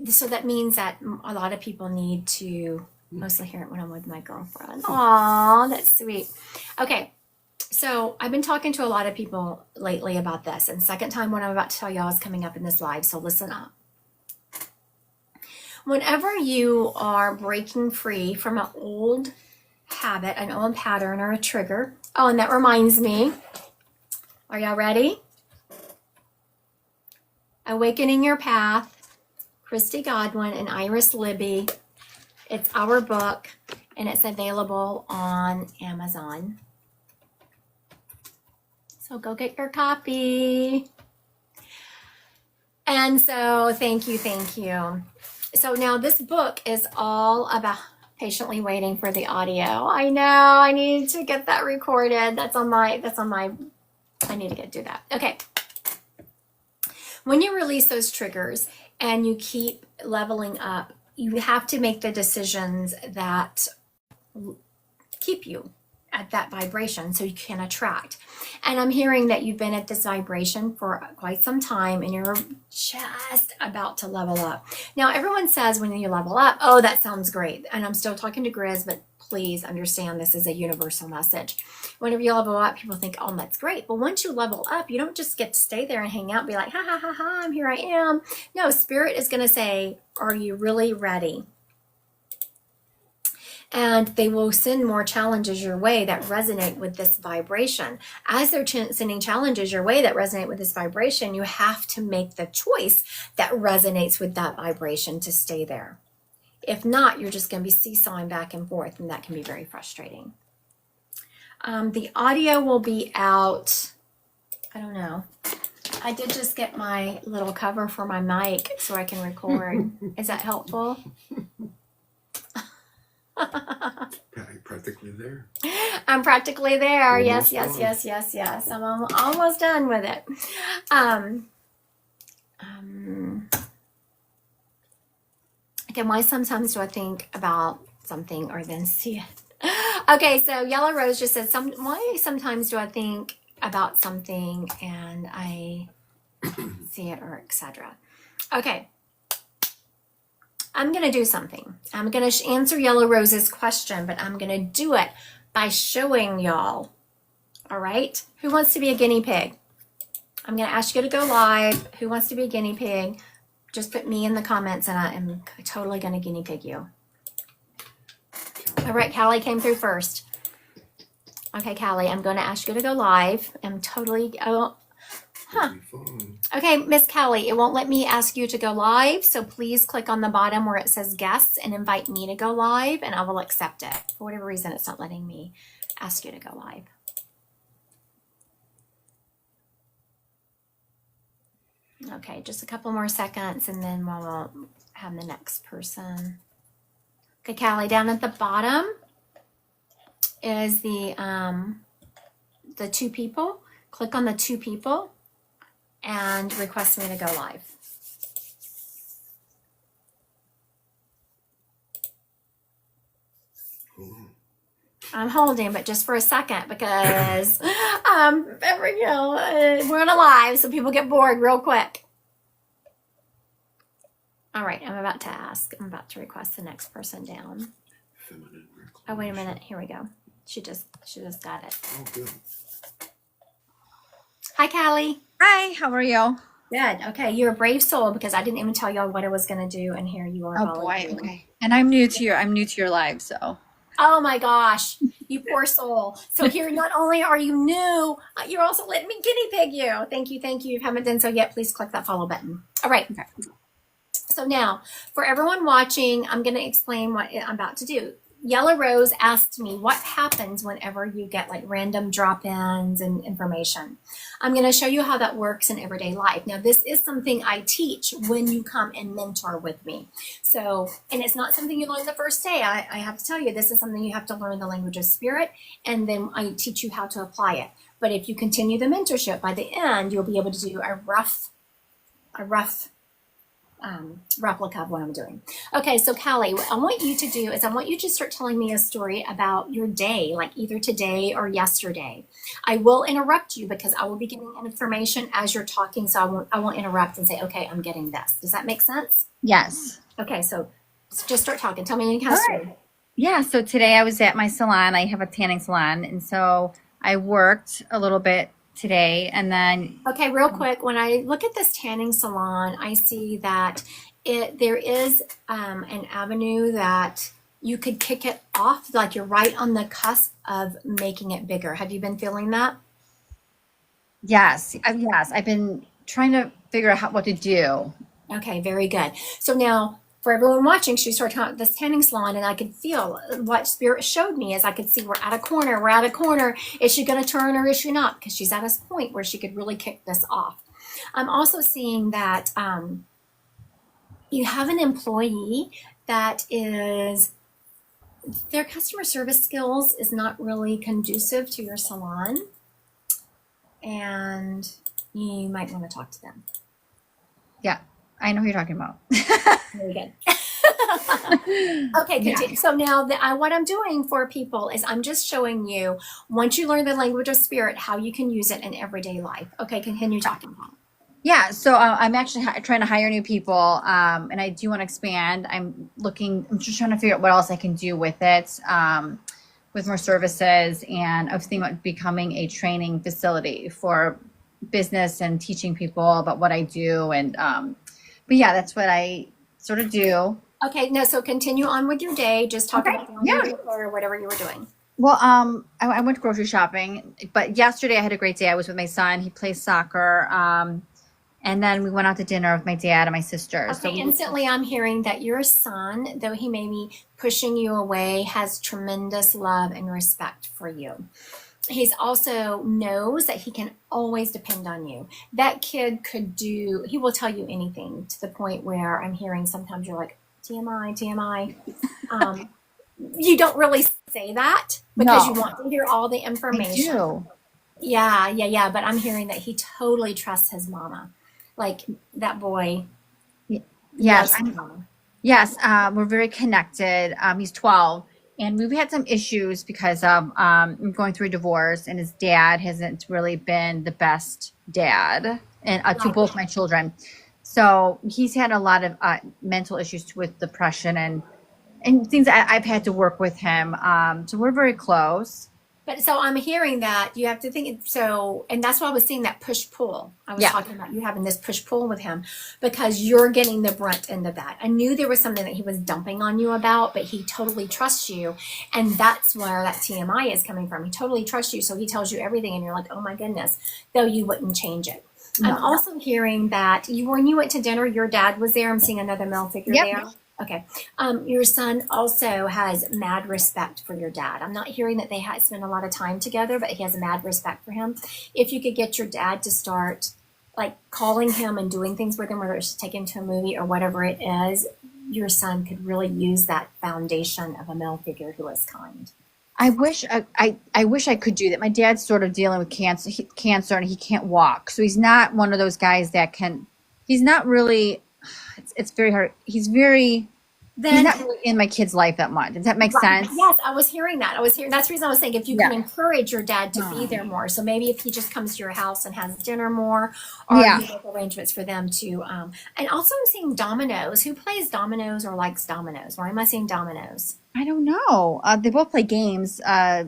so that means that a lot of people need to mostly hear it when I'm with my girlfriend. Aw, that's sweet. Okay. So I've been talking to a lot of people lately about this, and second time what I'm about to tell y'all is coming up in this live, so listen up. Whenever you are breaking free from an old habit, an old pattern, or a trigger, oh, and that reminds me, are y'all ready? Awakening Your Path, Christy Godwin and Iris Libby. It's our book, and it's available on Amazon. So go get your copy. And so thank you. So now this book is all about patiently waiting for the audio. I know I need to get that recorded. That's on my, I need to do that. Okay. When you release those triggers and you keep leveling up, you have to make the decisions that keep you at that vibration so you can attract. And I'm hearing that you've been at this vibration for quite some time and you're just about to level up. Now, everyone says when you level up, oh, that sounds great. And I'm still talking to Grizz, but please understand this is a universal message. Whenever you level up, people think, oh, that's great. But once you level up, you don't just get to stay there and hang out and be like, ha, ha, ha, ha, I'm here I am. No, Spirit is going to say, are you really ready? And they will send more challenges your way that resonate with this vibration. As they're sending challenges your way that resonate with this vibration, you have to make the choice that resonates with that vibration to stay there. If not, you're just going to be seesawing back and forth, and that can be very frustrating. The audio will be out, I don't know. I did just get my little cover for my mic so I can record. Is that helpful? Practically there. I'm practically there. Almost Yes. I'm almost done with it. Okay, why sometimes do I think about something or then see it? Okay, so Yellow Rose just said, why sometimes do I think about something and I see it or etc. Okay. I'm going to do something. I'm going to answer Yellow Rose's question, but I'm going to do it by showing y'all. All right? Who wants to be a guinea pig? I'm going to ask you to go live. Who wants to be a guinea pig? Just put me in the comments and I am totally going to guinea pig you. All right, Callie came through first. Okay, Callie, I'm going to ask you to go live. I'm totally... Okay, Miss Kelly, it won't let me ask you to go live, so please click on the bottom where it says guests and invite me to go live, and I will accept it. For whatever reason, it's not letting me ask you to go live. Okay, just a couple more seconds, and then we'll have the next person. Okay, Callie, down at the bottom is the 2 people. Click on the 2 people. And request me to go live. I'm holding, but just for a second because we're on a live, so people get bored real quick. All right, I'm about to ask. I'm about to request the next person down. Feminine Oh, wait a reclamation. minute. Here we go. She just got it. Oh, good. Hi, Callie. Hi, how are you? Good. Okay, you're a brave soul because I didn't even tell y'all what I was gonna do, and here you are. Oh boy, volunteering. okay. And I'm new to your live, so Oh my gosh, you poor soul. So here, not only are you new, you're also letting me guinea pig you. Thank you, thank you. If you haven't done so yet, please click that follow button. All right. okay. So now, for everyone watching, I'm going to explain what I'm about to do. Yellow Rose asked me what happens whenever you get like random drop-ins and information. I'm going to show you how that works in everyday life. Now, this is something I teach when you come and mentor with me. So, and it's not something you learn the first day. I have to tell you, this is something you have to learn the language of spirit, and then I teach you how to apply it. But if you continue the mentorship, by the end, you'll be able to do a rough replica of what I'm doing. Okay, so Callie, what I want you to do is I want you to start telling me a story about your day, like either today or yesterday. I will interrupt you because I will be giving information as you're talking, so I won't interrupt and say, okay, I'm getting this. Does that make sense? Yes. Okay, so just start talking. Tell me any kind of All right. story. Yeah, so today I was at my salon. I have a tanning salon, and so I worked a little bit today, and then Okay, real quick, when I look at this tanning salon, I see that there is an avenue that you could kick it off, like you're right on the cusp of making it bigger. Have you been feeling that? yes, I've been trying to figure out what to do. Okay, very good. So now, for everyone watching, she started talking about this tanning salon, and I could feel what Spirit showed me as I could see we're at a corner, we're at a corner. Is she going to turn or is she not? Because she's at a point where she could really kick this off. I'm also seeing that you have an employee that is, their customer service skills is not really conducive to your salon, and you might want to talk to them. Yeah, I know who you're talking about. Very good. Okay, continue. Yeah. So now what I'm doing for people is I'm just showing you, once you learn the language of spirit, how you can use it in everyday life. Okay, continue talking. Yeah, so I'm actually trying to hire new people, and I do want to expand. I'm just trying to figure out what else I can do with it, with more services, and I was thinking about becoming a training facility for business and teaching people about what I do, and but yeah, that's what I sort of do. Okay, no, so continue on with your day. Just talk Okay, about yeah. or whatever you were doing. Well, I went grocery shopping, but yesterday I had a great day. I was with my son. He plays soccer. And then we went out to dinner with my dad and my sister. Okay, instantly I'm hearing that your son, though he may be pushing you away, has tremendous love and respect for you. He's also knows that he can always depend on you. That kid he will tell you anything, to the point where I'm hearing sometimes you're like, TMI, TMI. You don't really say that because No. you want to hear all the I information. do. Yeah. But I'm hearing that he totally trusts his mama. Like that boy. Yes, loves his mama. yes. We're very connected. He's 12, and we've had some issues because of going through a divorce, and his dad hasn't really been the best dad, and to both my children. So he's had a lot of mental issues with depression and things I've had to work with him. So we're very close. But so I'm hearing that you have to think and that's why I was seeing that push pull. I was talking about you having this push pull with him because you're getting the brunt end of that. I knew there was something that he was dumping on you about, but he totally trusts you. And that's where that TMI is coming from. He totally trusts you. So he tells you everything and you're like, oh my goodness, though you wouldn't change it. No. I'm also hearing that when you went to dinner, your dad was there. I'm seeing another male figure there. Okay. Your son also has mad respect for your dad. I'm not hearing that they spend a lot of time together, but he has mad respect for him. If you could get your dad to start like calling him and doing things with him, whether it's to take him to a movie or whatever it is, your son could really use that foundation of a male figure who is kind. I wish I could do that. My dad's sort of dealing with cancer, and he can't walk. So he's not one of those guys that can. He's not really. It's very hard. He's very He's then not really in my kid's life that much. Does that make sense? yes, I was hearing that. That's the reason I was saying if you can Yeah. encourage your dad to be there more. So maybe if he just comes to your house and has dinner more, or Yeah. you make arrangements for them to. And also, I'm seeing dominoes. Who plays dominoes or likes dominoes? Why am I seeing dominoes? I don't know. They both play games. I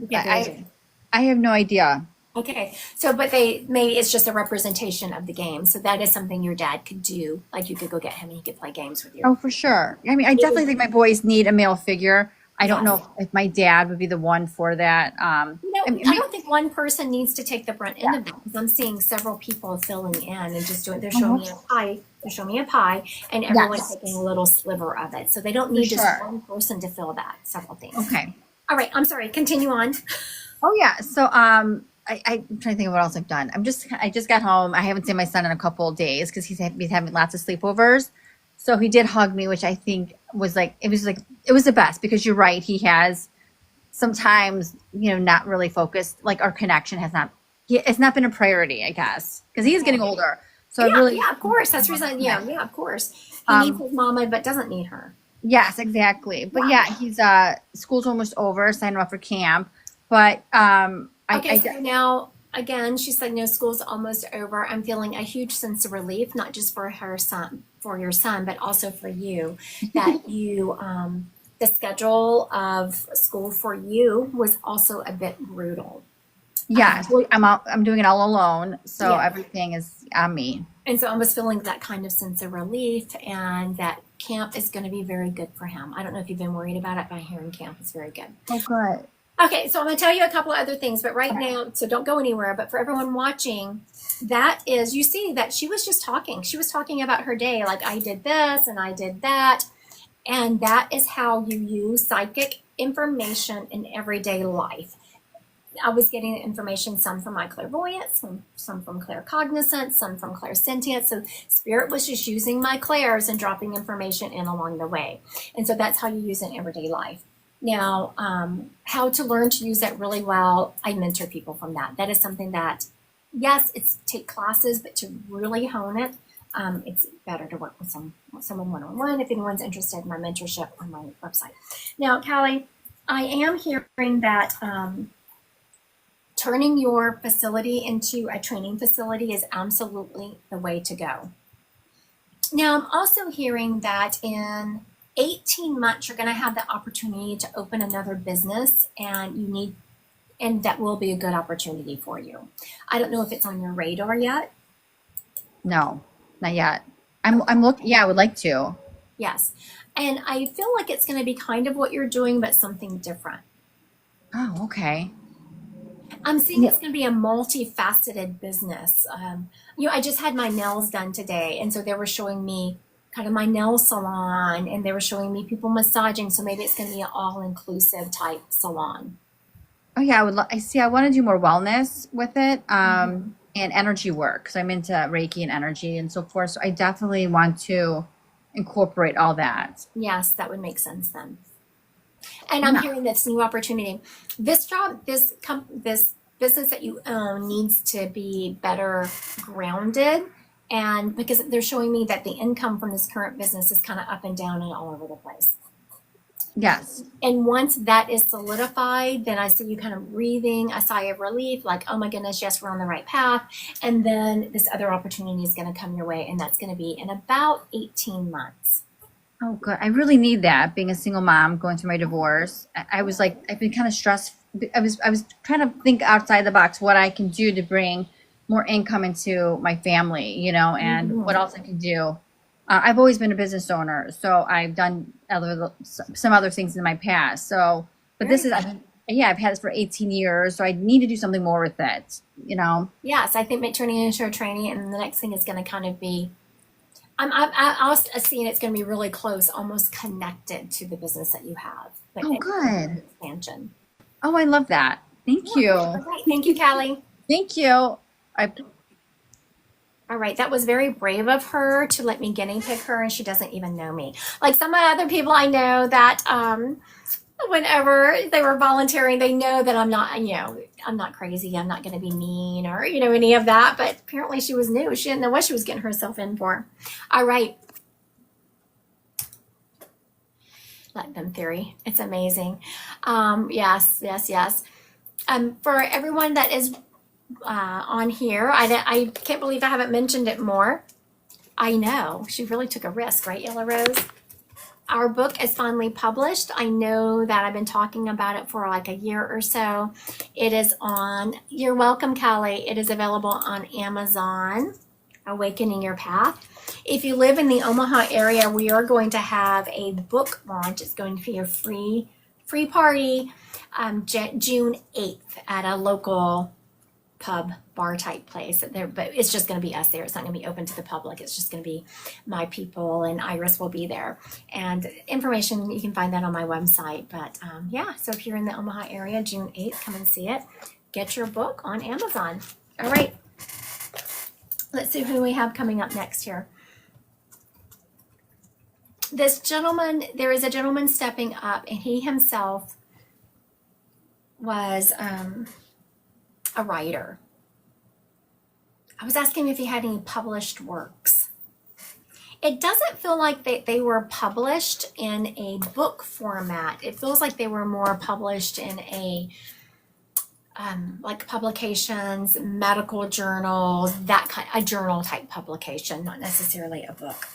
have no idea. Okay, so but maybe it's just a representation of the game. So that is something your dad could do. Like you could go get him and he could play games with you. Oh, for sure. I mean, I definitely think my boys need a male figure. I don't know if my dad would be the one for that. No, I mean, I don't think one person needs to take the brunt end of that because I'm seeing several people filling in and just doing. They're showing me a pie. They're showing me a pie, and everyone's taking a little sliver of it. So they don't need just sure. one person to fill that. Several things. Okay. All right. I'm sorry. Continue on. Oh yeah. So I'm trying to think of what else I've done. I just got home. I haven't seen my son in a couple of days because he's having lots of sleepovers. So he did hug me, which I think was it was the best because you're right. He has sometimes, not really focused. Like our connection it's not been a priority, I guess, because he is getting older. So Yeah, of course. That's the reason. Yeah, of course. He needs his mama, but doesn't need her. Yes, exactly. But yeah, he's school's almost over. Signed him up for camp. But So now again, she said, "No, school's almost over." I'm feeling a huge sense of relief, not just for your son, but also for you, that you the schedule of school for you was also a bit brutal. yeah, I'm doing it all alone, so Yeah. everything is on me. And so I was feeling that kind of sense of relief, and that camp is going to be very good for him. I don't know if you've been worried about it, but I'm hearing camp is very good. Oh, good. Okay, so I'm going to tell you a couple of other things, but right now, so don't go anywhere. But for everyone watching, that is, you see that she was just talking. She was talking about her day, like I did this and I did that. And that is how you use psychic information in everyday life. I was getting information, some from my clairvoyance, some from claircognizance, some from clairsentience. So spirit was just using my clairs and dropping information in along the way. And so that's how you use it in everyday life. Now, how to learn to use that really well, I mentor people from that. That is something that, yes, it's take classes, but to really hone it, it's better to work with someone one-on-one if anyone's interested in my mentorship on my website. Now, Callie, I am hearing that turning your facility into a training facility is absolutely the way to go. Now, I'm also hearing that in 18 months, you're going to have the opportunity to open another business, and that will be a good opportunity for you. I don't know if it's on your radar yet. No, not yet. I'm looking. Yeah, I would like to. Yes. And I feel like it's going to be kind of what you're doing, but something different. Oh, okay. I'm seeing it's going to be a multifaceted business. I just had my nails done today, and so they were showing me kind of my nail salon, and they were showing me people massaging. So maybe it's going to be an all-inclusive type salon. Oh yeah, I want to do more wellness with it, and energy work because I'm into Reiki and energy and so forth. So I definitely want to incorporate all that. Yes, that would make sense then. And I'm hearing this new opportunity. This job, this business that you own needs to be better grounded. And because they're showing me that the income from this current business is kind of up and down and all over the place. Yes. And once that is solidified, then I see you kind of breathing a sigh of relief, like, oh my goodness, yes, we're on the right path. And then this other opportunity is going to come your way, and that's going to be in about 18 months. Oh, good. I really need that. Being a single mom, going through my divorce, I've been kind of stressed. I was trying to think outside the box what I can do to bring more income into my family, and what else I can do. I've always been a business owner, so I've done some other things in my past. So, but this is, I've had this for 18 years, so I need to do something more with it, Yes, I think turning it into a training, and the next thing is going to kind of be, I'm seeing it's going to be really close, almost connected to the business that you have. Like good. Expansion. Oh, I love that. Thank you. Okay. Thank you, Callie. Thank you. All right, that was very brave of her to let me guinea pig her, and she doesn't even know me. Like some other people I know that whenever they were volunteering, they know that I'm not crazy. I'm not going to be mean or, any of that. But apparently she was new. She didn't know what she was getting herself in for. All right. Let them theory. It's amazing. Yes, yes, yes. For everyone that is on here, I can't believe I haven't mentioned it more. I know she really took a risk, right, Yellow Rose? Our book is finally published. I know that I've been talking about it for like a year or so. It is on, you're welcome, Kelly. It is available on Amazon, Awakening Your Path. If you live in the Omaha area, we are going to have a book launch. It's going to be a free party June 8th at a local pub bar type place there, but it's just going to be us there. It's not going to be open to the public. It's just going to be my people, and Iris will be there. And information, you can find that on my website. But yeah, so if you're in the Omaha area, June 8th, come and see it. Get your book on Amazon. All right, let's see who we have coming up next here. This gentleman, there is a gentleman stepping up, and he himself was a writer. I was asking him if he had any published works. It doesn't feel like they were published in a book format. It feels like they were more published in a like publications, medical journals, that kind, a journal type publication, not necessarily a book.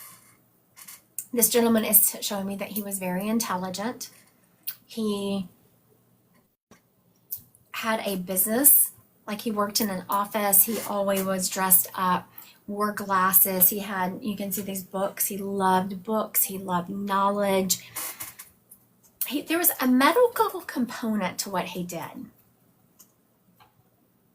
This gentleman is showing me that he was very intelligent. He had a business, like he worked in an office. He always was dressed up, wore glasses. He had, you can see these books. He loved books. He loved knowledge. There was a medical component to what he did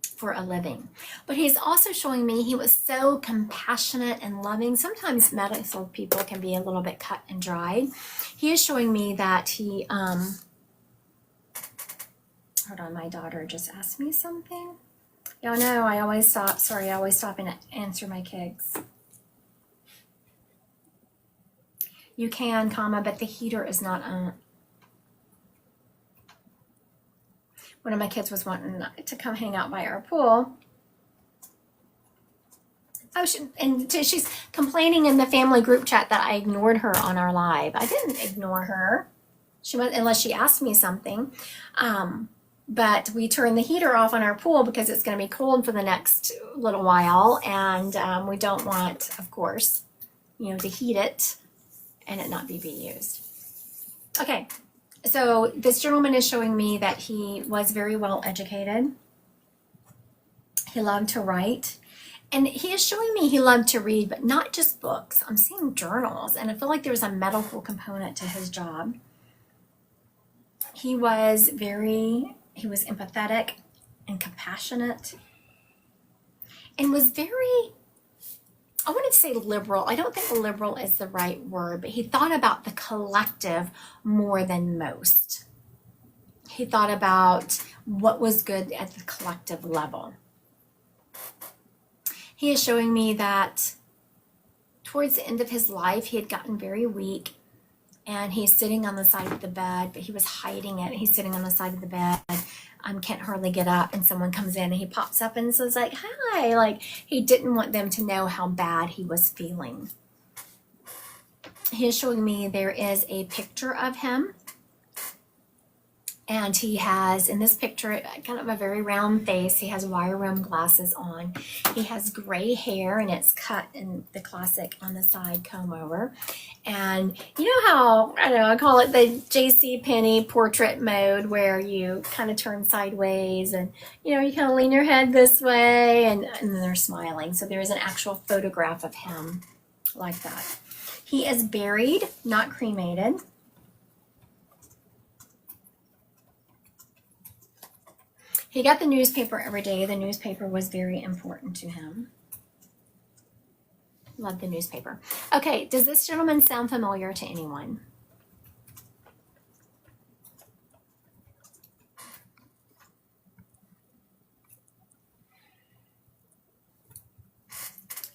for a living. But he's also showing me he was so compassionate and loving. Sometimes medical people can be a little bit cut and dried. He is showing me that he, hold on, my daughter just asked me something. Y'all know I always stop, sorry, I always stop and answer my kids. You can, comma, but the heater is not on. One of my kids was wanting to come hang out by our pool. Oh, she's complaining in the family group chat that I ignored her on our live. I didn't ignore her. She was, unless she asked me something. But we turned the heater off on our pool because it's going to be cold for the next little while, and we don't want, of course, to heat it and it not be used. Okay. So this gentleman is showing me that he was very well educated. He loved to write. And he is showing me he loved to read, but not just books. I'm seeing journals, and I feel like there was a medical component to his job. He was empathetic and compassionate, and was very, I wanted to say liberal. I don't think liberal is the right word, but he thought about the collective more than most. He thought about what was good at the collective level. He is showing me that towards the end of his life, he had gotten very weak, and he's sitting on the side of the bed, but he was hiding it. He's sitting on the side of the bed. Can't hardly get up, and someone comes in and he pops up and says like, hi, like he didn't want them to know how bad he was feeling. He is showing me there is a picture of him, and he has, in this picture, kind of a very round face. He has wire rim glasses on. He has gray hair, and it's cut in the classic on the side comb over. And you know how, I call it the J.C. Penney portrait mode, where you kind of turn sideways and, you kind of lean your head this way, and then they're smiling. So there is an actual photograph of him like that. He is buried, not cremated. He got the newspaper every day. The newspaper was very important to him. Love the newspaper. Okay, does this gentleman sound familiar to anyone?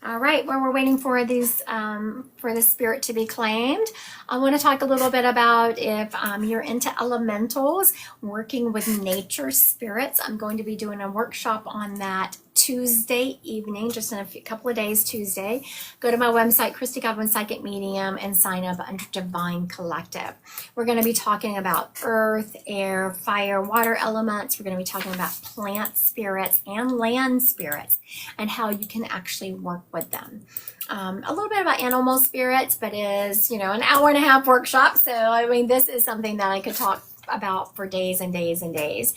All right, while we're waiting for these, for the spirit to be claimed, I want to talk a little bit about if you're into elementals, working with nature spirits. I'm going to be doing a workshop on that Tuesday evening, just in a couple of days, Tuesday. Go to my website, Christy Godwin Psychic Medium, and sign up under Divine Collective. We're going to be talking about earth, air, fire, water elements. We're going to be talking about plant spirits and land spirits and how you can actually work with them. A little bit about animal spirits, but is, an hour and a half workshop. So, I mean, this is something that I could talk about for days and days and days.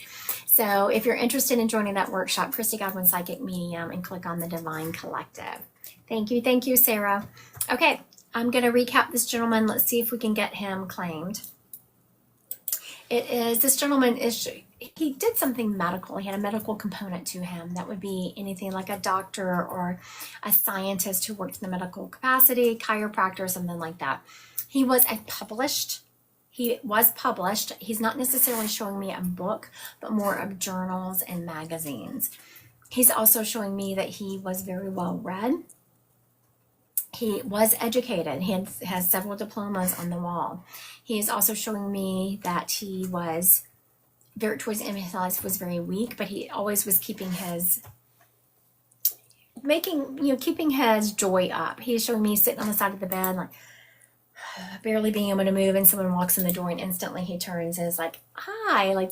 So if you're interested in joining that workshop, Christy Godwin Psychic Medium, and click on the Divine Collective. Thank you, Sarah. Okay, I'm going to recap this gentleman. Let's see if we can get him claimed. This gentleman he did something medical. He had a medical component to him. That would be anything like a doctor or a scientist who worked in the medical capacity, chiropractor, something like that. He was published. He's not necessarily showing me a book, but more of journals and magazines. He's also showing me that he was very well read. He was educated. He has several diplomas on the wall. He is also showing me that he was towards the end of his life was very weak, but he always was keeping his joy up. He's showing me sitting on the side of the bed, like barely being able to move, and someone walks in the door and instantly he turns and is like, hi, like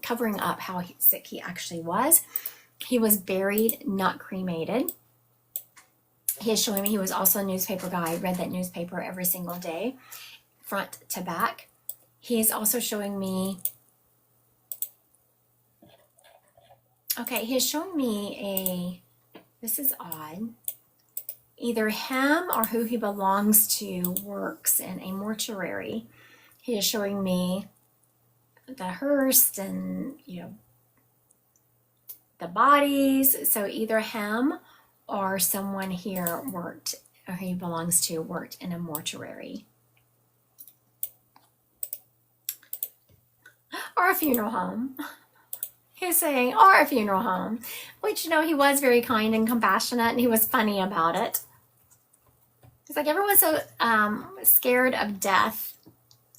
covering up how sick he actually was. He was buried, not cremated. He is showing me he was also a newspaper guy, read that newspaper every single day, front to back. He is also showing me, he's showing me this is odd, either him or who he belongs to works in a mortuary. He is showing me the hearse and, the bodies. So either him or someone here worked, or who he belongs to worked in a mortuary. Or a funeral home. He's saying, or a funeral home, which, he was very kind and compassionate, and he was funny about it. It's like everyone's so scared of death.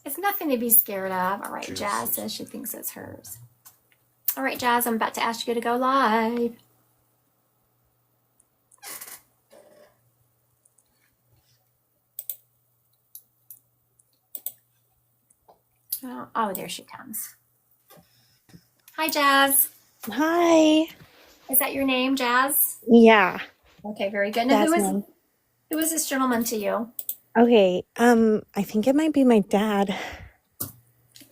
It's nothing to be scared of. All right, Jazz says she thinks it's hers. All right, Jazz, I'm about to ask you to go live. Oh, there she comes. Hi, Jazz. Hi. Is that your name, Jazz? Yeah. Okay, very good. Now, That's me. who is this gentleman to you? Okay. I think it might be my dad.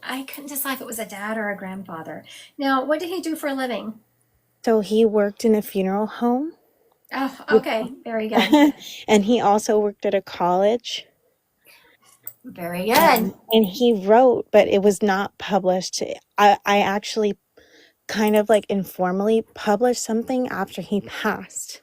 I couldn't decide if it was a dad or a grandfather. Now, what did he do for a living? So he worked in a funeral home. Oh, okay. Very good. And he also worked at a college. Very good. And he wrote, but it was not published. I actually kind of like informally published something after he passed.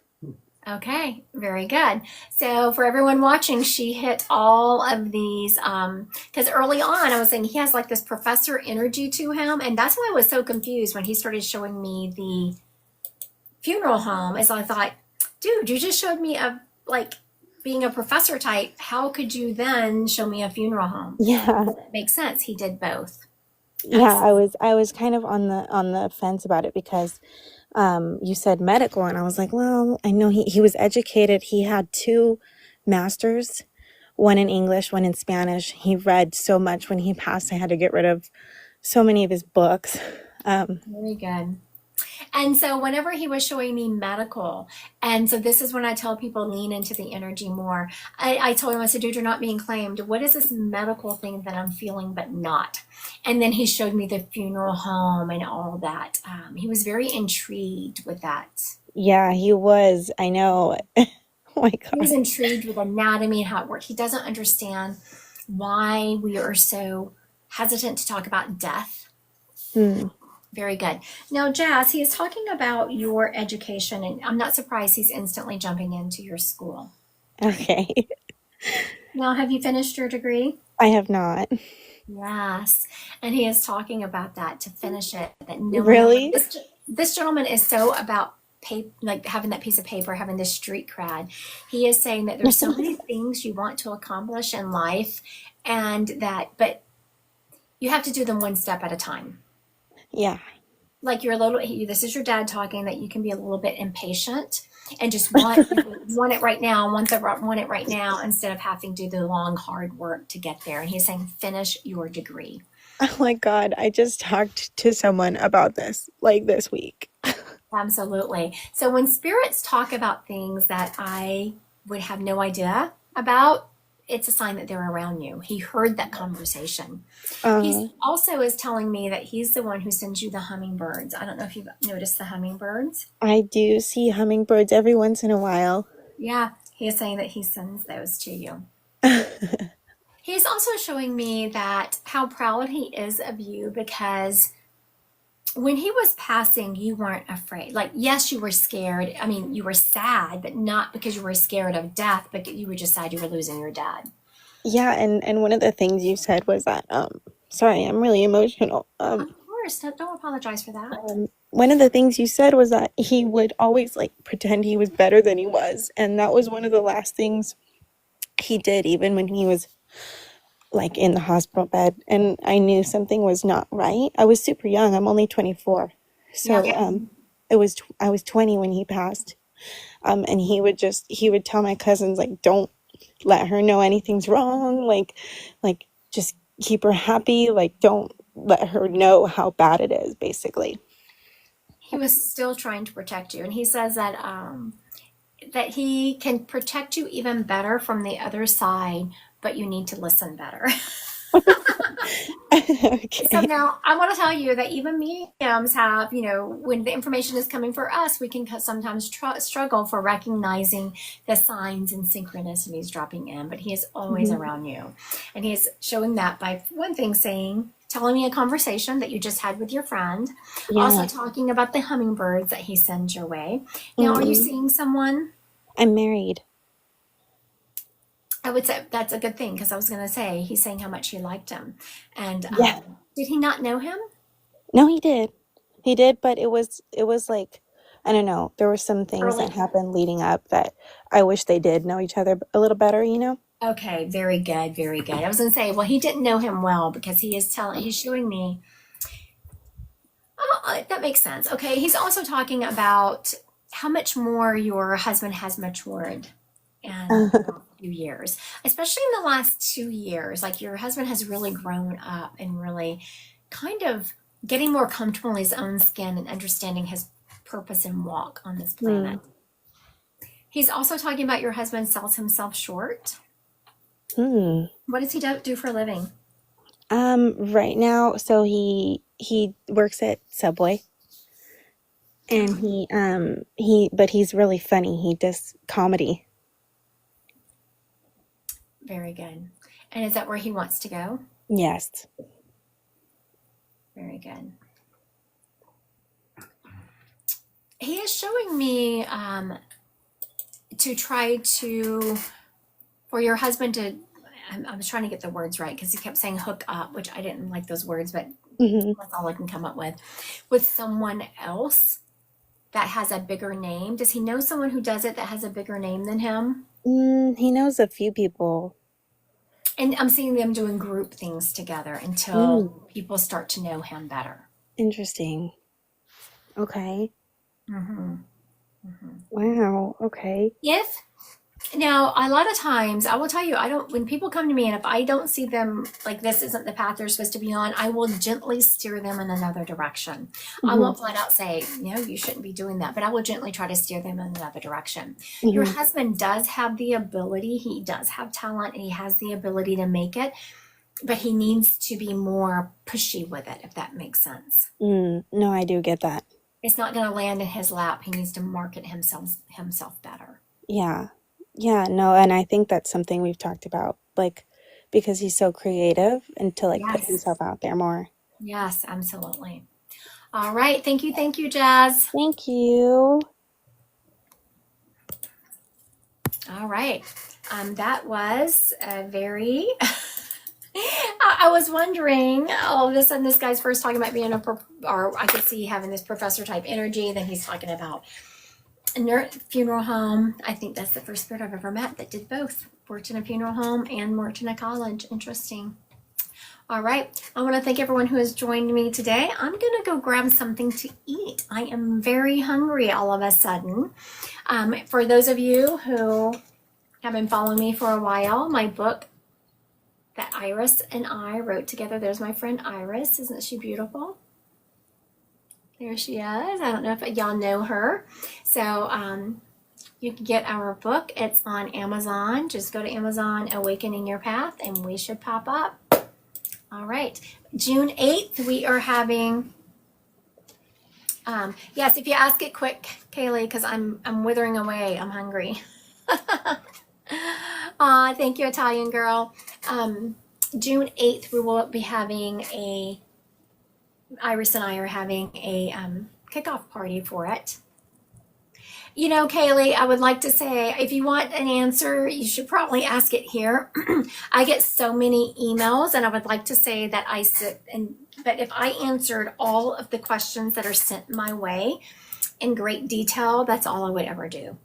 Okay, very good. So for everyone watching, she hit all of these, because early on I was saying he has like this professor energy to him, and that's why I was so confused when he started showing me the funeral home, is I thought, dude, you just showed me being a professor type. How could you then show me a funeral home? Yeah. Makes sense. He did both. Yeah, I was kind of on the fence about it because you said medical, and I was like, well, I know he was educated. He had 2 masters, one in English, one in Spanish. He read so much when he passed. I had to get rid of so many of his books. Very good. And so whenever he was showing me medical, and so this is when I tell people lean into the energy more. I told him, I said, dude, you're not being claimed. What is this medical thing that I'm feeling but not? And then he showed me the funeral home and all that. He was very intrigued with that. Yeah, he was. I know. Oh my He God. was intrigued with anatomy and how it worked. He doesn't understand why we are so hesitant to talk about death. Very good. Now, Jazz, he is talking about your education, and I'm not surprised he's instantly jumping into your school. Okay. Now, have you finished your degree? I have not. Yes. And he is talking about that to finish it. That Really? This gentleman is so about like having that piece of paper, having this street cred. He is saying that there's so many things you want to accomplish in life, and but you have to do them one step at a time. Yeah. like you're a little, this is your dad talking, that you can be a little bit impatient and just want it right now, want it right now, instead of having to do the long, hard work to get there. And he's saying, finish your degree. Oh my God, I just talked to someone about this like this week. Absolutely. So when spirits talk about things that I would have no idea about, it's a sign that they're around you. He heard that conversation. He also is telling me that he's the one who sends you the hummingbirds. I don't know if you've noticed the hummingbirds. I do see hummingbirds every once in a while. Yeah, he is saying that he sends those to you. He's also showing me that how proud he is of you, because when he was passing, you weren't afraid. Like, yes, you were scared. I mean, you were sad, but not because you were scared of death, but you were just sad you were losing your dad. Yeah, and one of the things you said was that, sorry, I'm really emotional. Of course, don't apologize for that. One of the things you said was that he would always like pretend he was better than he was. And that was one of the last things he did, even when he was like in the hospital bed. And I knew something was not right. I was super young. I'm only 24. So Yeah. I was 20 when he passed. And he would tell my cousins, like, don't let her know anything's wrong. Like just keep her happy. Like, don't let her know how bad it is, basically. He was still trying to protect you. And he says that that he can protect you even better from the other side, but you need to listen better. Okay. So now I want to tell you that even mediums have, when the information is coming for us, we can sometimes struggle for recognizing the signs and synchronicities dropping in, but he is always around you. And he is showing that by one thing telling me a conversation that you just had with your friend, also talking about the hummingbirds that he sends your way. Now, are you seeing someone? I'm married. I would say that's a good thing, because I was going to say he's saying how much he liked him. And Yeah. did he not know him? No, he did. He did, but it was like, I don't know, there were some things Early. that happened leading up that I wish they did know each other a little better, Okay, very good, very good. I was going to say, well, he didn't know him well, because he's showing me. Oh, that makes sense. Okay, he's also talking about how much more your husband has matured in a few years, especially in the last 2 years. Like, your husband has really grown up and really kind of getting more comfortable in his own skin and understanding his purpose and walk on this planet. He's also talking about your husband sells himself short. What does he do for a living? Right now, so he works at Subway, and but he's really funny. He does comedy. Very good. And is that where he wants to go? Yes. Very good. He is showing me to try to, for your husband to, I was trying to get the words right, because he kept saying hook up, which I didn't like those words, but that's all I can come up with someone else that has a bigger name. Does he know someone who does it that has a bigger name than him? He knows a few people. And I'm seeing them doing group things together until people start to know him better. Interesting. Okay. Wow. Okay. Now, a lot of times, I will tell you, when people come to me, and if I don't see them, like this isn't the path they're supposed to be on, I will gently steer them in another direction. I won't flat out say, no, you shouldn't be doing that, but I will gently try to steer them in another direction. Your husband does have the ability, he does have talent, and he has the ability to make it, but he needs to be more pushy with it, if that makes sense. No, I do get that. It's not going to land in his lap. He needs to market himself better. Yeah. Yeah, no, and I think that's something we've talked about, like, because he's so creative, and to like put himself out there more. Yes, absolutely. All right. Thank you, Jazz. Thank you. All right. That was a very. I was wondering, all of a sudden, this guy's first talking about being or I could see having this professor type energy. Then he's talking about a funeral home. I think that's the first spirit I've ever met that did both. Worked in a funeral home and worked in a college. Interesting. All right. I want to thank everyone who has joined me today. I'm going to go grab something to eat. I am very hungry all of a sudden. For those of you who have been following me for a while, my book that Iris and I wrote together, there's my friend Iris. Isn't she beautiful? There she is. I don't know if y'all know her. So you can get our book. It's on Amazon. Just go to Amazon, Awakening Your Path, and we should pop up. All right. June 8th, we are having, yes, if you ask it quick, Kaylee, because I'm withering away. I'm hungry. Aw, thank you, Italian girl. June 8th, we will be having Iris and I are having a kickoff party for it. You know, Kaylee, I would like to say, if you want an answer, you should probably ask it here. I get so many emails, and I would like to say that but if I answered all of the questions that are sent my way in great detail, that's all I would ever do.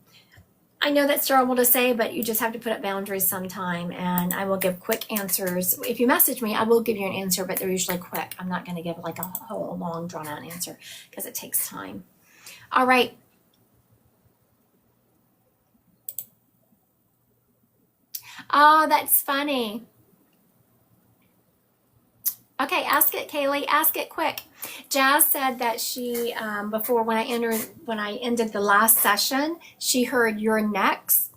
I know that's terrible to say, but you just have to put up boundaries sometime, and I will give quick answers. If you message me, I will give you an answer, but they're usually quick. I'm not going to give like a whole long drawn-out answer because it takes time. All right. Oh, that's funny. Okay, ask it, Kaylee. Ask it quick. Jazz said that she, before when I ended the last session, she heard "you're next,"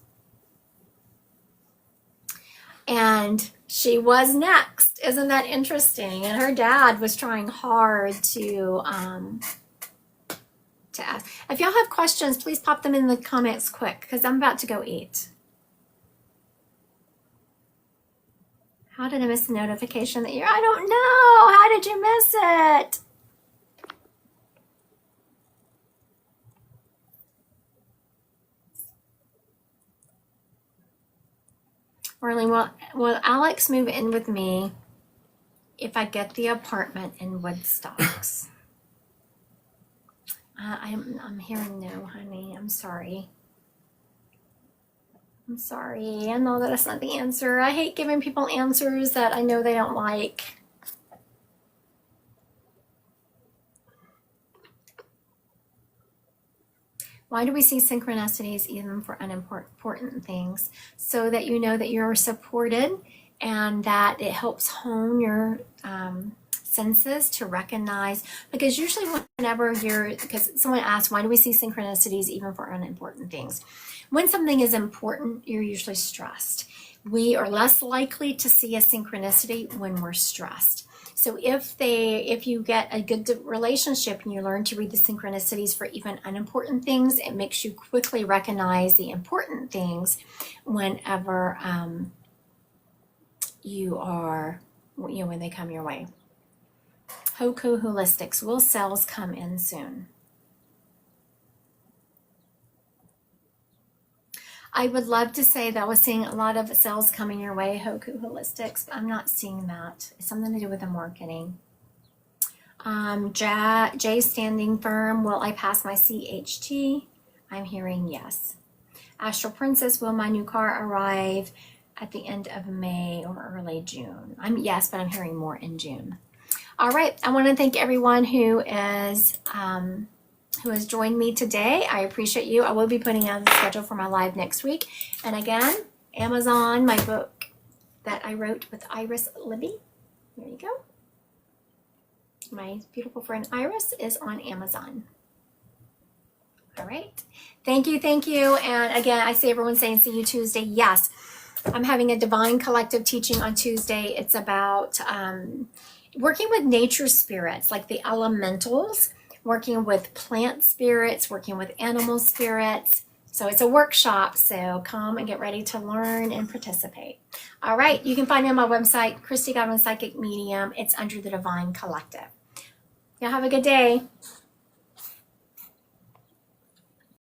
and she was next. Isn't that interesting? And her dad was trying hard to ask. If y'all have questions, please pop them in the comments quick because I'm about to go eat. How did I miss the notification that I don't know. How did you miss it? Marlene, will Alex move in with me if I get the apartment in Woodstocks? I'm hearing no, honey. I'm sorry. I'm sorry. I know that's not the answer. I hate giving people answers that I know they don't like. Why do we see synchronicities even for unimportant things? So that you know that you're supported and that it helps hone your senses to recognize. Because usually whenever because someone asks, why do we see synchronicities even for unimportant things? When something is important, you're usually stressed. We are less likely to see a synchronicity when we're stressed. So if you get a good relationship and you learn to read the synchronicities for even unimportant things, it makes you quickly recognize the important things whenever when they come your way. Hoku Holistics, will sales come in soon? I would love to say that I was seeing a lot of sales coming your way, Hoku Holistics, but I'm not seeing that. It's something to do with the marketing. J Standing Firm, will I pass my CHT? I'm hearing yes. Astral Princess, will my new car arrive at the end of May or early June? Yes, but I'm hearing more in June. All right, I want to thank everyone who has joined me today. I appreciate you. I will be putting out the schedule for my live next week. And again, Amazon, my book that I wrote with Iris Libby. There you go. My beautiful friend Iris is on Amazon. All right. Thank you. Thank you. And again, I see everyone saying see you Tuesday. Yes, I'm having a Divine Collective teaching on Tuesday. It's about working with nature spirits like the elementals, working with plant spirits, working with animal spirits. So it's a workshop, so come and get ready to learn and participate. All right, you can find me on my website, Christy Godwin Psychic Medium. It's under the Divine Collective. Y'all have a good day.